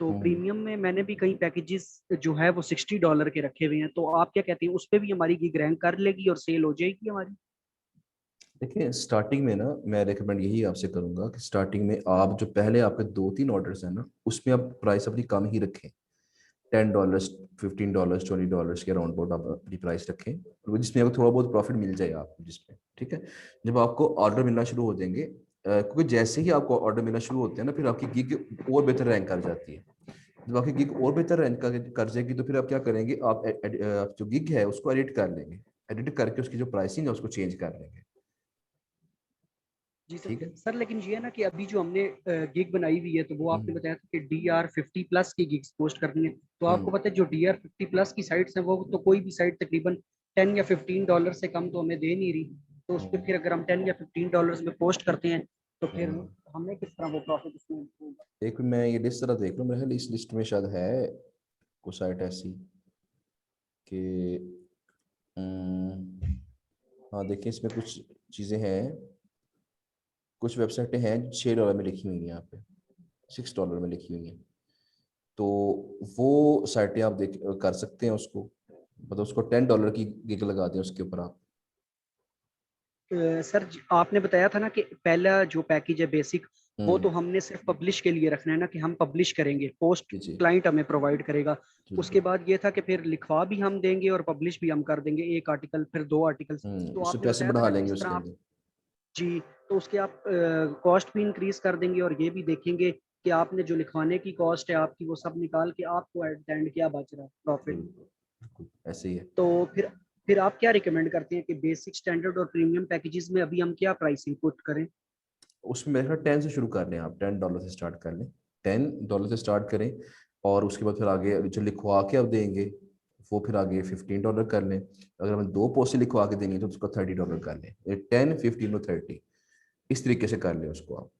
तो प्रीमियम में मैंने भी कई पैकेजेस जो है वो $60 के रखे हुए हैं, तो आप क्या कहते हैं उस पे भी हमारी गिग रैंक कर लेगी और सेल हो जाएगी हमारी? देखिए स्टार्टिंग में ना मैं रेकमेंड यही आपसे करूंगा कि स्टार्टिंग में आप जो पहले आपके 2-3 ऑर्डर्स हैं ना, उसमें आप प्राइस अपनी कम ही रखें। $10, $15, $20 के अराउंड अबाउट आप अपनी प्राइस रखें, जिसमें आपको थोड़ा बहुत प्रॉफिट मिल जाए आपको जिसमें, ठीक है। जब आपको ऑर्डर मिलना शुरू हो जाएंगे, क्योंकि जैसे ही आपको ऑर्डर मिलना शुरू होते हैं ना, फिर आपकी गिग और बेहतर रैंक कर जाती है। जब आपकी गिग और बेहतर रैंक कर जाएगी तो फिर आप क्या करेंगे, आप जो गिग है उसको एडिट कर लेंगे, एडिट करके उसकी जो प्राइसिंग है उसको चेंज कर लेंगे। जी सर। ठीक है सर लेकिन ये है ना कि अभी जो हमने गिग बनाई हुई है तो वो आपने बताया था कि DR50+ की गिग्स पोस्ट करनी है, तो आपको पता है जो DR50+ की साइट्स हैं वो तो कोई भी साइट तकरीबन $10 या $15 से कम तो हमें दे नहीं रही, तो उस पर फिर अगर हम $10 या $15 में पोस्ट करते हैं तो फिर हमें किस तरह वो प्रॉफिट उसमें होगा? एक मैं ये लिस्ट तरह देख लूँ, मेरे ख्याल इस लिस्ट में शायद है कुछ साइट ऐसी कि हाँ देखिए इसमें कुछ चीज़ें हैं, कुछ वेबसाइटें हैं $6 में लिखी हुई हैं, यहाँ पे $6 में लिखी हुई हैं, तो वो साइटें आप देख कर सकते हैं उसको, मतलब उसको $10 की गिग लगा दें उसके ऊपर आप। सर आपने बताया था ना कि पहला जो पैकेज है बेसिक वो तो हमने सिर्फ पब्लिश के लिए रखना है ना, कि हम पब्लिश करेंगे, पोस्ट क्लाइंट हमें प्रोवाइड करेगा। उसके बाद ये था कि फिर लिखवा भी हम देंगे और पब्लिश भी हम कर देंगे, एक आर्टिकल फिर 2 आर्टिकल, तो उससे आपने पैसे बताया बढ़ा था ना लेंगे जिस तरह उसके आप अंदर। जी, तो उसके आप कॉस्ट भी इंक्रीज कर देंगे और ये भी देखेंगे कि आपने जो लिखवाने की कॉस्ट है आपकी वो सब निकाल के आपको एट द एंड क्या बच रहा है प्रॉफिट। ऐसे ही है। तो फिर आप क्या रिकमेंड करते हैं कि बेसिक, स्टैंडर्ड और प्रीमियम पैकेजेस में अभी हम क्या प्राइसिंग पुट करें? उसमें मेरे ख्याल 10 से शुरू कर लें आप, $10 से स्टार्ट कर लें, $10 से स्टार्ट करें, और उसके बाद फिर आगे जो लिखवा के आप देंगे वो फिर आगे $15 कर लें। अगर हमें 2 पोस्ट लिखवा के देंगे तो उसका $30 कर लें, 10, 15 और 30 इस तरीके से कर लें उसको आप।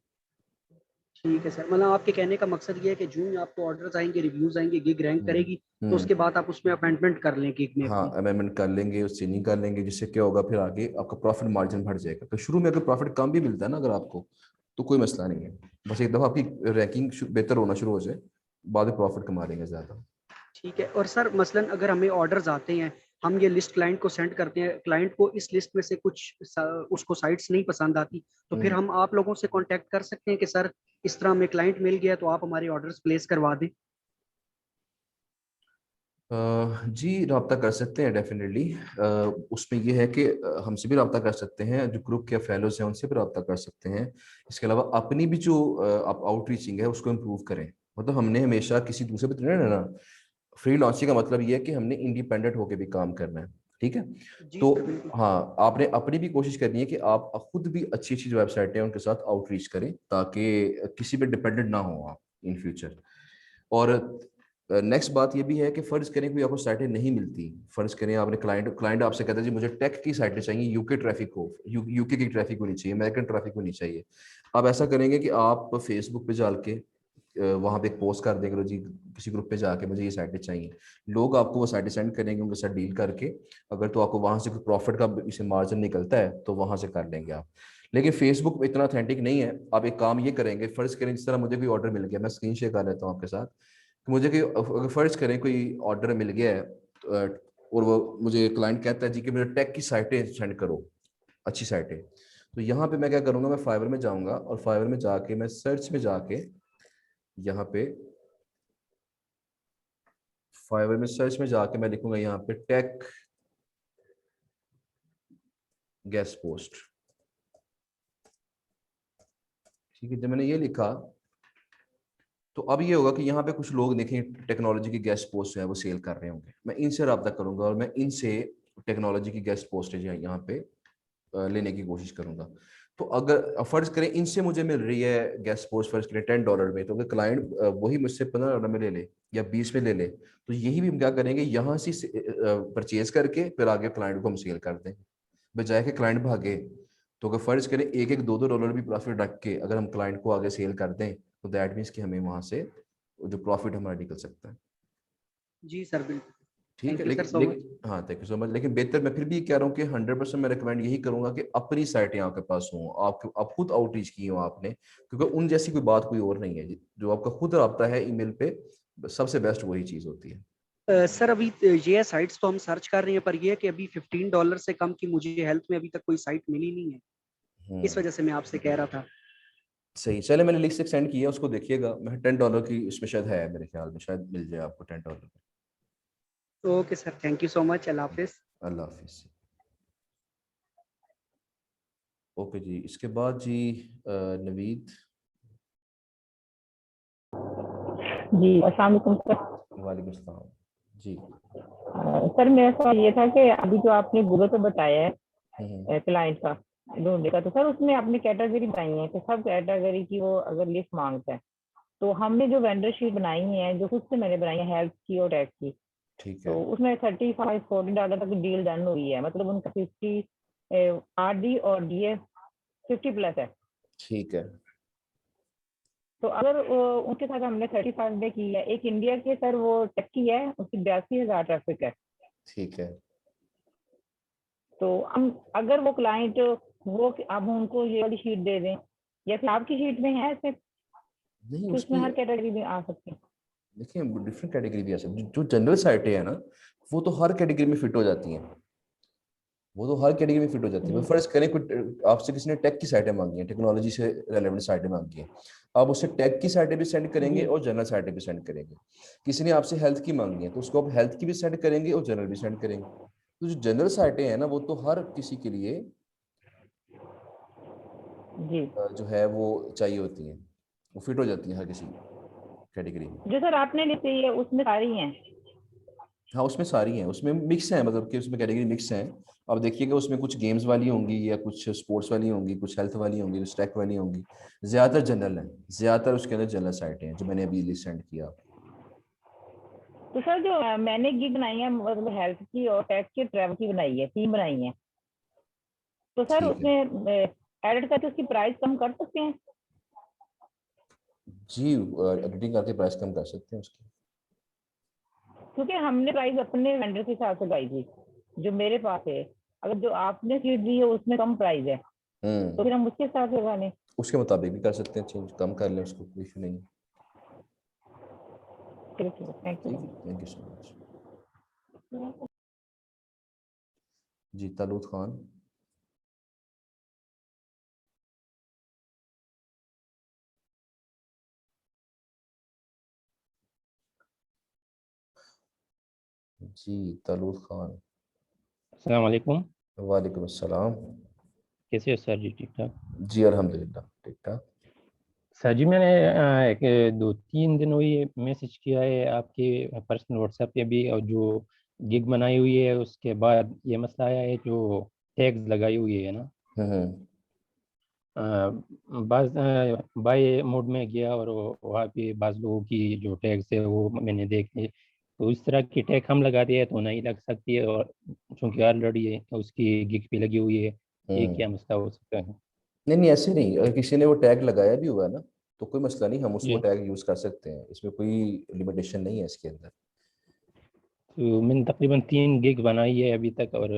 ठीक है सर, मतलब आपके कहने का मकसद ये है कि जो आपको ऑर्डर्स आएंगे, रिव्यूज आएंगे, गिग रैंक करेगी तो उसके बाद आप उसमें अमेंडमेंट कर लें गिग में। हाँ अमेंडमेंट कर लेंगे, उस चेंजिंग कर लेंगे, जिससे क्या होगा फिर आगे आपका प्रॉफिट मार्जिन बढ़ जाएगा। तो शुरू में अगर प्रॉफिट कम भी मिलता है ना अगर आपको, तो कोई मसला नहीं है, बस एक दफ़ा आपकी रैंकिंग बेहतर होना शुरू हो जाए, बाद में प्रॉफिट कमा लेंगे ज़्यादा। ठीक है। और सर मसलन अगर हमें ऑर्डर्स आते हैं, हम ये लिस्ट क्लाइंट को सेंड करते हैं, क्लाइंट को इस लिस्ट में से कुछ उसको साइट्स नहीं पसंद आती, तो फिर हम आप लोगों से कांटेक्ट कर सकते हैं कि सर इस तरह हमें क्लाइंट मिल गया तो आप हमारे ऑर्डर्स प्लेस करवा दें? जी रब्ता कर सकते हैं डेफिनेटली। उसमें ये है कि हमसे भी रब्ता कर सकते हैं, जो ग्रुप के फेलोज हैं उनसे भी रब्ता कर सकते हैं। इसके अलावा अपनी भी जो आप आउटरीचिंग है उसको इम्प्रूव करें। मतलब हमने हमेशा किसी दूसरे पे ना, फ्री लॉन्चिंग का मतलब ये है कि हमने इंडिपेंडेंट होकर भी काम करना है, ठीक है। तो हाँ आपने अपनी भी कोशिश करनी है कि आप खुद भी अच्छी अच्छी जो वेबसाइटें हैं उनके साथ आउटरीच करें, ताकि किसी पे डिपेंडेंट ना हो आप इन फ्यूचर। और नेक्स्ट बात ये भी है कि फर्ज करें कोई आपको साइटें नहीं मिलती, फर्ज करें आपने क्लाइंट आपसे कहता है जी मुझे टेक की साइटें चाहिए, यूके ट्रैफिक हो, यूके की ट्रैफिक होनी चाहिए, अमेरिकन ट्रैफिक होनी चाहिए। आप ऐसा करेंगे कि आप फेसबुक पे जाल के वहाँ पे एक पोस्ट कर देंगे जी किसी ग्रुप पे जाके मुझे ये साइटें चाहिए, लोग आपको वो साइटें सेंड करेंगे, उनके साथ डील करके अगर तो आपको वहाँ से कोई प्रॉफिट का इसे मार्जिन निकलता है तो वहाँ से कर लेंगे आप। लेकिन फेसबुक इतना ऑथेंटिक नहीं है। आप एक काम ये करेंगे, फर्ज करें जिस तरह मुझे कोई ऑर्डर मिल गया, मैं स्क्रीन शेयर कर लेता हूँ आपके साथ, मुझे कोई अगर फर्ज करें कोई ऑर्डर मिल गया है और वो मुझे क्लाइंट कहता है जी कि मुझे टेक की साइटें सेंड करो, अच्छी साइटें, तो यहाँ पे मैं क्या करूँगा, मैं फाइवर में जाऊँगा और फाइवर में जाके मैं सर्च में जाके यहाँ पे फाइवर में सर्च में जाके मैं लिखूंगा यहाँ पे टेक गेस्ट पोस्ट, ठीक है। जब मैंने ये लिखा तो अब ये होगा कि यहाँ पे कुछ लोग देखें टेक्नोलॉजी की गेस्ट पोस्ट है वो सेल कर रहे होंगे, मैं इनसे रब्ता करूंगा और मैं इनसे टेक्नोलॉजी की गेस्ट पोस्टेज यहाँ पे लेने की कोशिश करूंगा। तो अगर फर्ज करें इनसे मुझे मिल रही है गेस्ट पोस्ट फर्ज करें $10 में, तो अगर क्लाइंट वही मुझसे $15 में ले ले या 20 में ले ले, तो यही भी हम क्या करेंगे यहाँ से परचेज करके फिर आगे क्लाइंट को हम सेल कर देंगे, बजाय के क्लाइंट भागे। तो अगर फर्ज करें $1-2 भी प्रॉफिट रख के अगर हम क्लाइंट को आगे सेल कर दें तो दैट मीन्स कि हमें वहां से जो प्रॉफिट हमारा निकल सकता है। जी सर बिल्कुल। ठीक है, Thank you, sir, लेकिन so much. लेकिन हाँ थैंक यू सो मच, लेकिन बेहतर मैं फिर भी कह रहा हूँ कि 100% मैं रिकमेंड यही करूंगा कि अपनी साइटें आपके पास हों, आप खुद आउटरीच की हो आपने, क्योंकि उन जैसी कोई बात कोई और नहीं है। जो आपका खुद रब्ता है ईमेल पे, सबसे बेस्ट वही चीज होती है। सर अभी ये साइट्स तो हम सर्च कर रहे हैं, पर ये है कि अभी $15 से कम की मुझे हेल्थ में अभी तक कोई साइट मिली नहीं है, इस वजह से मैं आपसे कह रहा था। सही, चले मैंने लिस्ट सेंड किया, उसको देखिएगा। मैं $10 की इसमें शायद है, मेरे ख्याल में शायद मिल जाए आपको $10। Okay sir, thank you so much, अल्लाह हाफिज। अल्लाह हाफिज। ओके जी, इसके बाद जी नवीद। जी अस्सलाम वालेकुम सर। वालेकुम सलाम जी। सर मेरा सवाल ये था कि अभी जो आपने गूगल पे बताया है क्लाइंट का ढूंढने का, तो सर उसमें आपने कैटेगरी बनाई है कि सब कैटेगरी की वो अगर लिस्ट मांगता है, तो हमने जो वेंडर शीट बनाई है जो खुद से मैंने बनाई है हेल्थ की और टैक्स की, ठीक है, तो उसमें $35-40 तक डील डन हुई है, मतलब उनका 50 आरडी और डीए 50+ है। ठीक है, तो अगर उनके साथ हमने 35 डे की है, एक इंडिया के सर वो टेक की है, उसकी 82,000 ट्रैफिक है, ठीक है। तो हम अगर वो क्लाइंट वो अब उनको ये वाली शीट दे दें, या फिर आपकी शीट में है ऐसे नहीं कि उसमें उसकी हर कैटेगरी में आ सकती है? देखिए डिफरेंट कैटेगरी भी आ सकती है। जो जनरल साइटें हैं ना, वो तो हर कैटेगरी में फिट हो जाती हैं, वो तो हर कैटेगरी में फिट हो जाती है। फर्स्ट करें कोई आपसे किसी ने टेक की साइटें मांगी हैं, टेक्नोलॉजी से रेलेवेंट साइटें मांगी हैं, आप उससे टेक की साइटें भी सेंड करेंगे और जनरल साइटें भी सेंड करेंगे। किसी ने आपसे हेल्थ की मांगी है, तो उसको आप हेल्थ की भी सेंड करेंगे और जनरल भी सेंड करेंगे। तो जो जनरल साइटें हैं ना, वो तो हर किसी के लिए जी जो है वो चाहिए होती हैं, वो फिट हो जाती हैं हर किसी कैटेगरी में। जो सर आपने लिखी है उसमें सारी हैं? हाँ उसमें सारी हैं, उसमें मिक्स है, मतलब कि उसमें कैटेगरी मिक्स हैं। अब देखिएगा उसमें कुछ गेम्स वाली होंगी या कुछ स्पोर्ट्स वाली होंगी, कुछ हेल्थ वाली होंगी, कुछ टेक वाली होंगी। ज़्यादातर जनरल है, ज़्यादातर उसके अंदर जनरल साइटें हैं जो मैंने अभी लिस्ट सेंड किया। तो सर जो मैंने गिग बनाई है, मतलब हेल्थ की और टैक्स की ट्रैवल की बनाई है, 3 बनाई है, तो सर ठीक है उसमें एडिट करके उसकी प्राइस कम कर सकते हैं? जी, एडिटिंग करके प्राइस कम कर सकते हैं उसकी। क्योंकि हमने प्राइस अपने वेंडर के हिसाब से लगाई थी जो मेरे पास है, अगर जो आपने शीट दी है उसमें कम प्राइस है तो फिर हम उसके हिसाब से लगा लें। उसके मुताबिक भी कर सकते हैं, चेंज कम कर लें उसको, कोई इशू नहीं है। ठीक है, थैंक ठीक है, थैंक यू सो मच जी। तालूत खान। जी तालूत खान। अस्सलाम वालेकुम। वालेकुम अस्सलाम। कैसे हो सर जी? ठीक ठाक। जी अल्हम्दुलिल्लाह ठीक ठाक। सर जी मैंने एक 2-3 दिन हुई मैसेज किया है आपके पर्सनल व्हाट्सएप पे भी, और जो गिग बनाई हुई है उसके बाद ये मसला आया है जो टैग्स लगाई हुई है ना, बाज बाय मोड में गया और वहाँ पे बाज़ लोगों की जो टैग्स है वो मैंने देखे, तो इस तरह की टैग हम लगाते हैं तो नहीं लग सकती है, और चूँकि ऑलरेडी उसकी गिग पे लगी हुई है, ये क्या मसला हो सकता है? नहीं नहीं ऐसे नहीं, अगर किसी ने वो टैग लगाया भी हुआ है ना, तो कोई मसला नहीं, हम उसको जी, टैग यूज कर सकते हैं, इसमें कोई लिमिटेशन नहीं है इसके अंदर। तो मैंने तकरीबन 3 गिग बनाई है अभी तक, और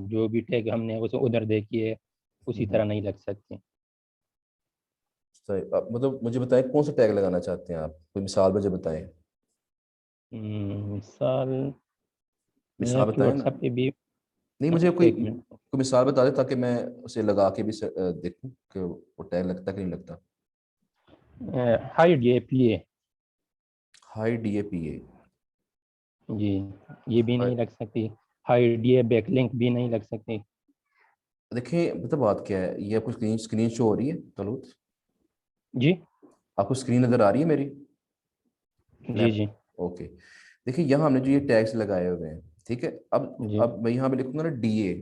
जो भी टैग हमने उसे उधर देखी है उसी तरह नहीं लग सकती। सही, मतलब मुझे बताएं कौन सा टैग लगाना चाहते हैं आप, कोई मिसाल मुझे बताएं। मिसाल मैंने मिसाल आपकी बताएं ना। व्हाट्सएप पे भी, नहीं मुझे कोई एक मिनट, कोई मिसाल बता दे ताकि मैं उसे लगा के भी देखूं कि वो टैग लगता कि नहीं लगता। हाइड ये प्ले, हाई DAPA। जी ये भी नहीं लग सकती। हाइड ये बैकलिंक भी नहीं लग सकती। देखिए मतलब बात क्या है, ये आपको स्क्रीन स्क्रीन शो हो रही है तलूत? जी आपको स्क्रीन नजर आ रही है मेरी? जी जी ओके, देखिए यहाँ हमने जो ये टैग्स लगाए हुए हैं, ठीक है, जी अब मैं यहाँ पे लिखूंगा ना DA,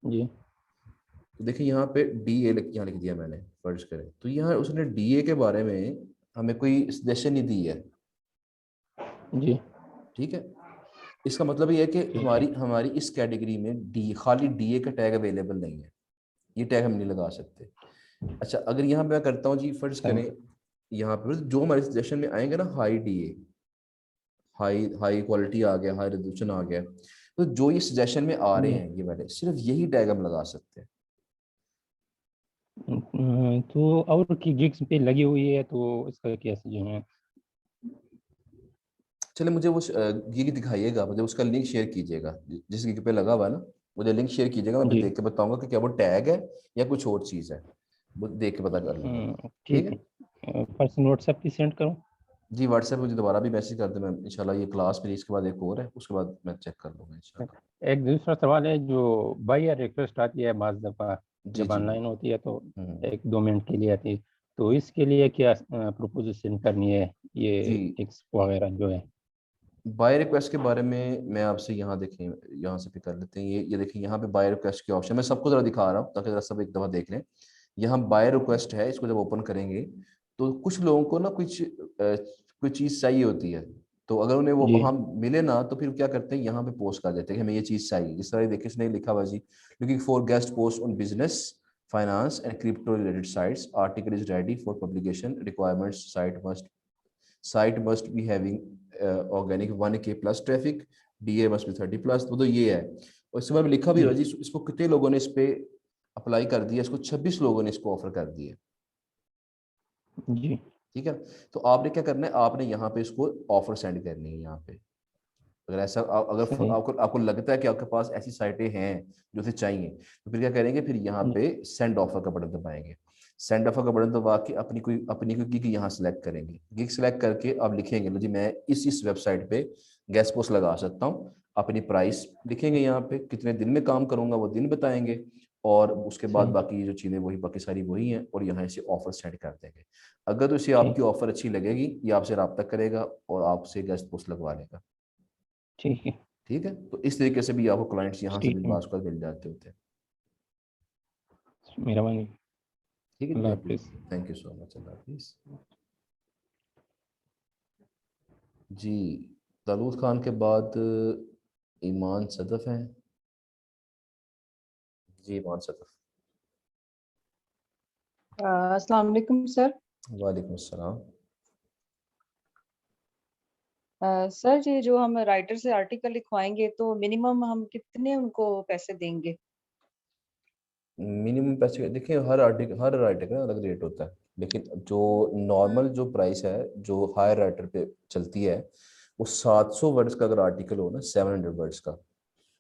जी तो देखिए यहाँ पे DA यहाँ लिख दिया मैंने, फर्ज करें तो यहाँ उसने DA के बारे में हमें कोई सजेशन नहीं दी है, जी ठीक है। इसका मतलब ये है कि ठीक है। हमारी हमारी इस कैटेगरी में खाली DA का टैग अवेलेबल नहीं है, ये टैग हम नहीं लगा सकते। अच्छा अगर यहाँ पे मैं करता हूँ जी, फर्ज करें यहाँ पे जो हमारे सजेशन में आएंगे ना, हाई क्वालिटी आ गया, हाई रेजोल्यूशन आ गया। तो जो ये सजेशन में आ रहे हैं ये वाले, सिर्फ यही टैग हम लगा सकते हैं। तो और की गिग्स पे लगी हुई है तो इसका कैसे जो है? चले मुझे वो गिग दिखाइएगा, मुझे उसका लिंक शेयर कीजिएगा, जिस गिग पे लगा हुआ है ना, मुझे लिंक शेयर कीजिएगा, मैं जी देख के बताऊंगा कि क्या वो टैग है या कुछ और चीज़ है, वो देख के पता कर लूंगा। ठीक ठीक है है। पर्सनल व्हाट्सएप पे सेंड करूँ? जी, व्हाट्सएप मुझे दोबारा भी मैसेज कर दे, मैं इंशाल्लाह ये क्लास मेरी इसके बाद एक और है, उसके बाद मैं चेक कर लूंगा इंशाल्लाह। एक दूसरा सवाल है, जो बायर रिक्वेस्ट आती है बाज़ दफ़ा जी जब जी ऑनलाइन होती है तो हम्म, 1-2 मिनट के लिए आती है, तो इसके लिए क्या प्रोपोजिशन करनी है, ये जी टिक्स वगैरह जो है? बाय रिक्वेस्ट के बारे में मैं आपसे यहाँ देखें, यहाँ से पिक कर लेते हैं, ये देखिए यहाँ पे बाय रिक्वेस्ट के ऑप्शन मैं सबको जरा दिखा रहा हूँ ताकि जरा सब एक दफ़ा देख लें। यहाँ बाय रिक्वेस्ट है, इसको जब ओपन करेंगे तो कुछ लोगों को ना कोई चीज़ चाहिए होती है, तो अगर उन्हें वो जी वहाँ मिले ना तो फिर क्या करते हैं, यहाँ पे पोस्ट कर देते हैं कि हमें ये चीज़ चाहिए। जिस तरह देखिए इसने लिखा हुआ जी, looking for guest post on business finance and crypto related sites, article is ready for publication, requirements site must be having organic 1K plus traffic, DA must be 30+, तो ये है। और इसके बाद में लिखा भी जी है जी, इसको कितने लोगों ने इस पे अप्लाई कर दिया, इसको 26 लोगों ने इसको ऑफर कर दिया। जी ठीक है, तो आपने क्या करना है, आपने यहाँ पे इसको ऑफर सेंड करनी है। यहाँ पे अगर ऐसा अगर सही। आपको लगता है कि आपके पास ऐसी साइटें हैं जो उसे चाहिए, तो फिर क्या करेंगे, फिर यहाँ पे सेंड ऑफर का बटन दबाएंगे। सेंड ऑफर का बटन दबा के अपनी कोई गिग यहाँ सेलेक्ट करेंगे। गिग सेलेक्ट करके आप लिखेंगे लो जी मैं इस वेबसाइट पे गेस्ट पोस्ट लगा सकता हूँ, अपनी प्राइस लिखेंगे, यहाँ पे कितने दिन में काम करूंगा वो दिन बताएंगे, और उसके बाद सही। बाकी जो चीज़ें वही बाकी सारी वही हैं, और यहाँ से ऑफर सेंड कर देंगे। अगर तो इसे ठीक आपकी ऑफर अच्छी लगेगी, ये आपसे रब्ता करेगा और आपसे गेस्ट पोस्ट लगवा लेगा। ठीक है। ठीक है, तो इस तरीके से भी आपको क्लाइंट्स यहाँ से भी ठीक है, बाज़ का मिल जाते होते हैं। मेहरबानी। ठीक है जी, अल्लाह थैंक यू, हाफिज़। थैंक यू सो मच, अल्लाह हाफिज़। जी, दाऊद खान के बाद ईमान सदफ हैं। जी ईमान सदफ। अस्सलाम वालेकुम सर। वालेकुम अस्सलाम। सर ये जो हम राइटर से आर्टिकल लिखवाएंगे तो मिनिमम हम कितने उनको पैसे देंगे? मिनिमम पैसे देखिए, हर राइटर का अलग रेट होता है, लेकिन जो नॉर्मल जो प्राइस है जो हायर राइटर पे चलती है, वो 700 वर्ड्स का अगर आर्टिकल हो ना, 700 वर्ड्स का,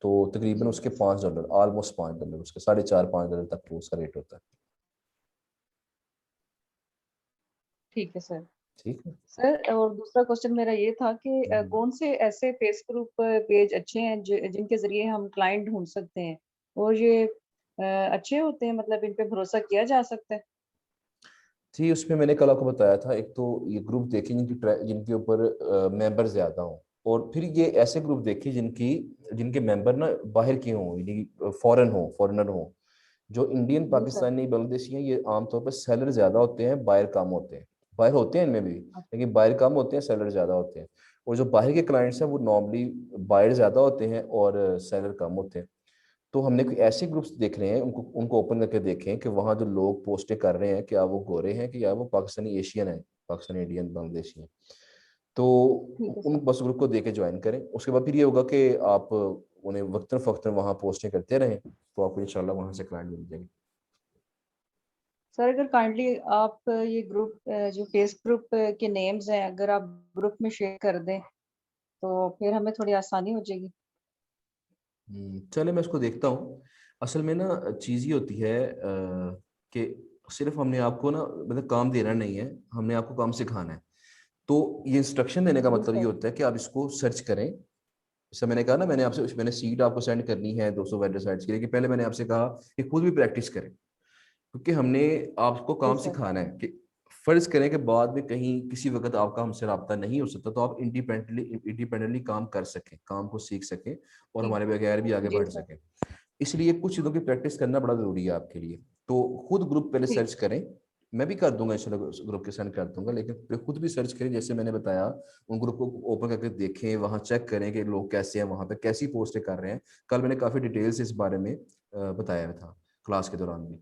तो तकरीबन उसके $5, ऑलमोस्ट $5, उसके 4.5-5 तक तो उसका रेट होता है। ठीक है सर। ठीक है सर और दूसरा क्वेश्चन मेरा ये था कि कौन से ऐसे फेस ग्रुप पेज अच्छे हैं जिनके जरिए हम क्लाइंट ढूंढ सकते हैं और ये अच्छे होते हैं, मतलब इन पे भरोसा किया जा सकता है? जी, उसमें मैंने कल आपको बताया था, एक तो ये ग्रुप देखे जिनके ऊपर मेंबर ज्यादा हों, और फिर ये ऐसे ग्रुप देखे जिनके मेंबर ना बाहर के हों, यानी फॉरेनर हो। जो इंडियन जी सर। पाकिस्तानी बांग्लादेशी हैं, ये आमतौर पर सेलर ज्यादा होते हैं, बायर कम होते हैं। बायर होते हैं इनमें भी, लेकिन बायर कम होते हैं, सेलर ज्यादा होते हैं। और जो बाहर के क्लाइंट्स हैं वो नॉर्मली बायर ज्यादा होते हैं और सेलर कम होते हैं। तो हमने कोई ऐसे ग्रुप्स देख रहे हैं, उनको उनको ओपन करके देखें कि वहाँ जो लोग पोस्टें कर रहे हैं, क्या वो गोरे हैं कि या वो पाकिस्तानी एशियन है, पाकिस्तानी इंडियन बांग्लादेशी हैं। तो ठीक है उन सर। बस ग्रुप को देके ज्वाइन करें। उसके बाद फिर ये होगा कि आप उन्हें वक्तन फ़क्तन वहाँ पोस्टें करते रहें, तो आपको इंशाल्लाह वहाँ से क्लाइंट मिल जाएंगे। सर अगर काइंडली आप ये ग्रुप जो फेस ग्रुप के नेम्स हैं अगर आप ग्रुप में शेयर कर दें तो फिर हमें थोड़ी आसानी हो जाएगी। चले मैं इसको देखता हूँ। असल में ना चीज़ ये होती है कि सिर्फ हमने आपको ना मतलब काम देना नहीं है, हमने आपको काम सिखाना है। तो ये इंस्ट्रक्शन देने का जी मतलब ये सर। होता है कि आप इसको सर्च करें। जैसे मैंने कहा ना, मैंने सीट आपको सेंड करनी है 200 वेबसाइट्स के लिए, कि पहले मैंने आपसे कहा कि खुद भी प्रैक्टिस करें, क्योंकि हमने आपको जी काम सर। सिखाना है कि फर्ज करें कि बाद में कहीं किसी वक्त आपका हमसे रब्ता नहीं हो सकता, तो आप इंडिपेंडेंटली काम कर सकें, काम को सीख सकें और ठीक। हमारे बगैर भी आगे जी बढ़ सर। सकें। इसलिए कुछ चीज़ों की प्रैक्टिस करना बड़ा ज़रूरी है आपके लिए। तो खुद ग्रुप पहले ठीक। सर्च करें, मैं भी कर दूंगा इंशाल्लाह, ग्रुप के सेंड कर दूंगा, लेकिन फिर खुद भी सर्च करें जैसे मैंने बताया। उन ग्रुप को ओपन करके देखें, वहाँ चेक करें कि लोग कैसे हैं, वहाँ पे कैसी पोस्टें कर रहे हैं। कल मैंने काफ़ी डिटेल से इस बारे में बताया था क्लास के दौरान भी।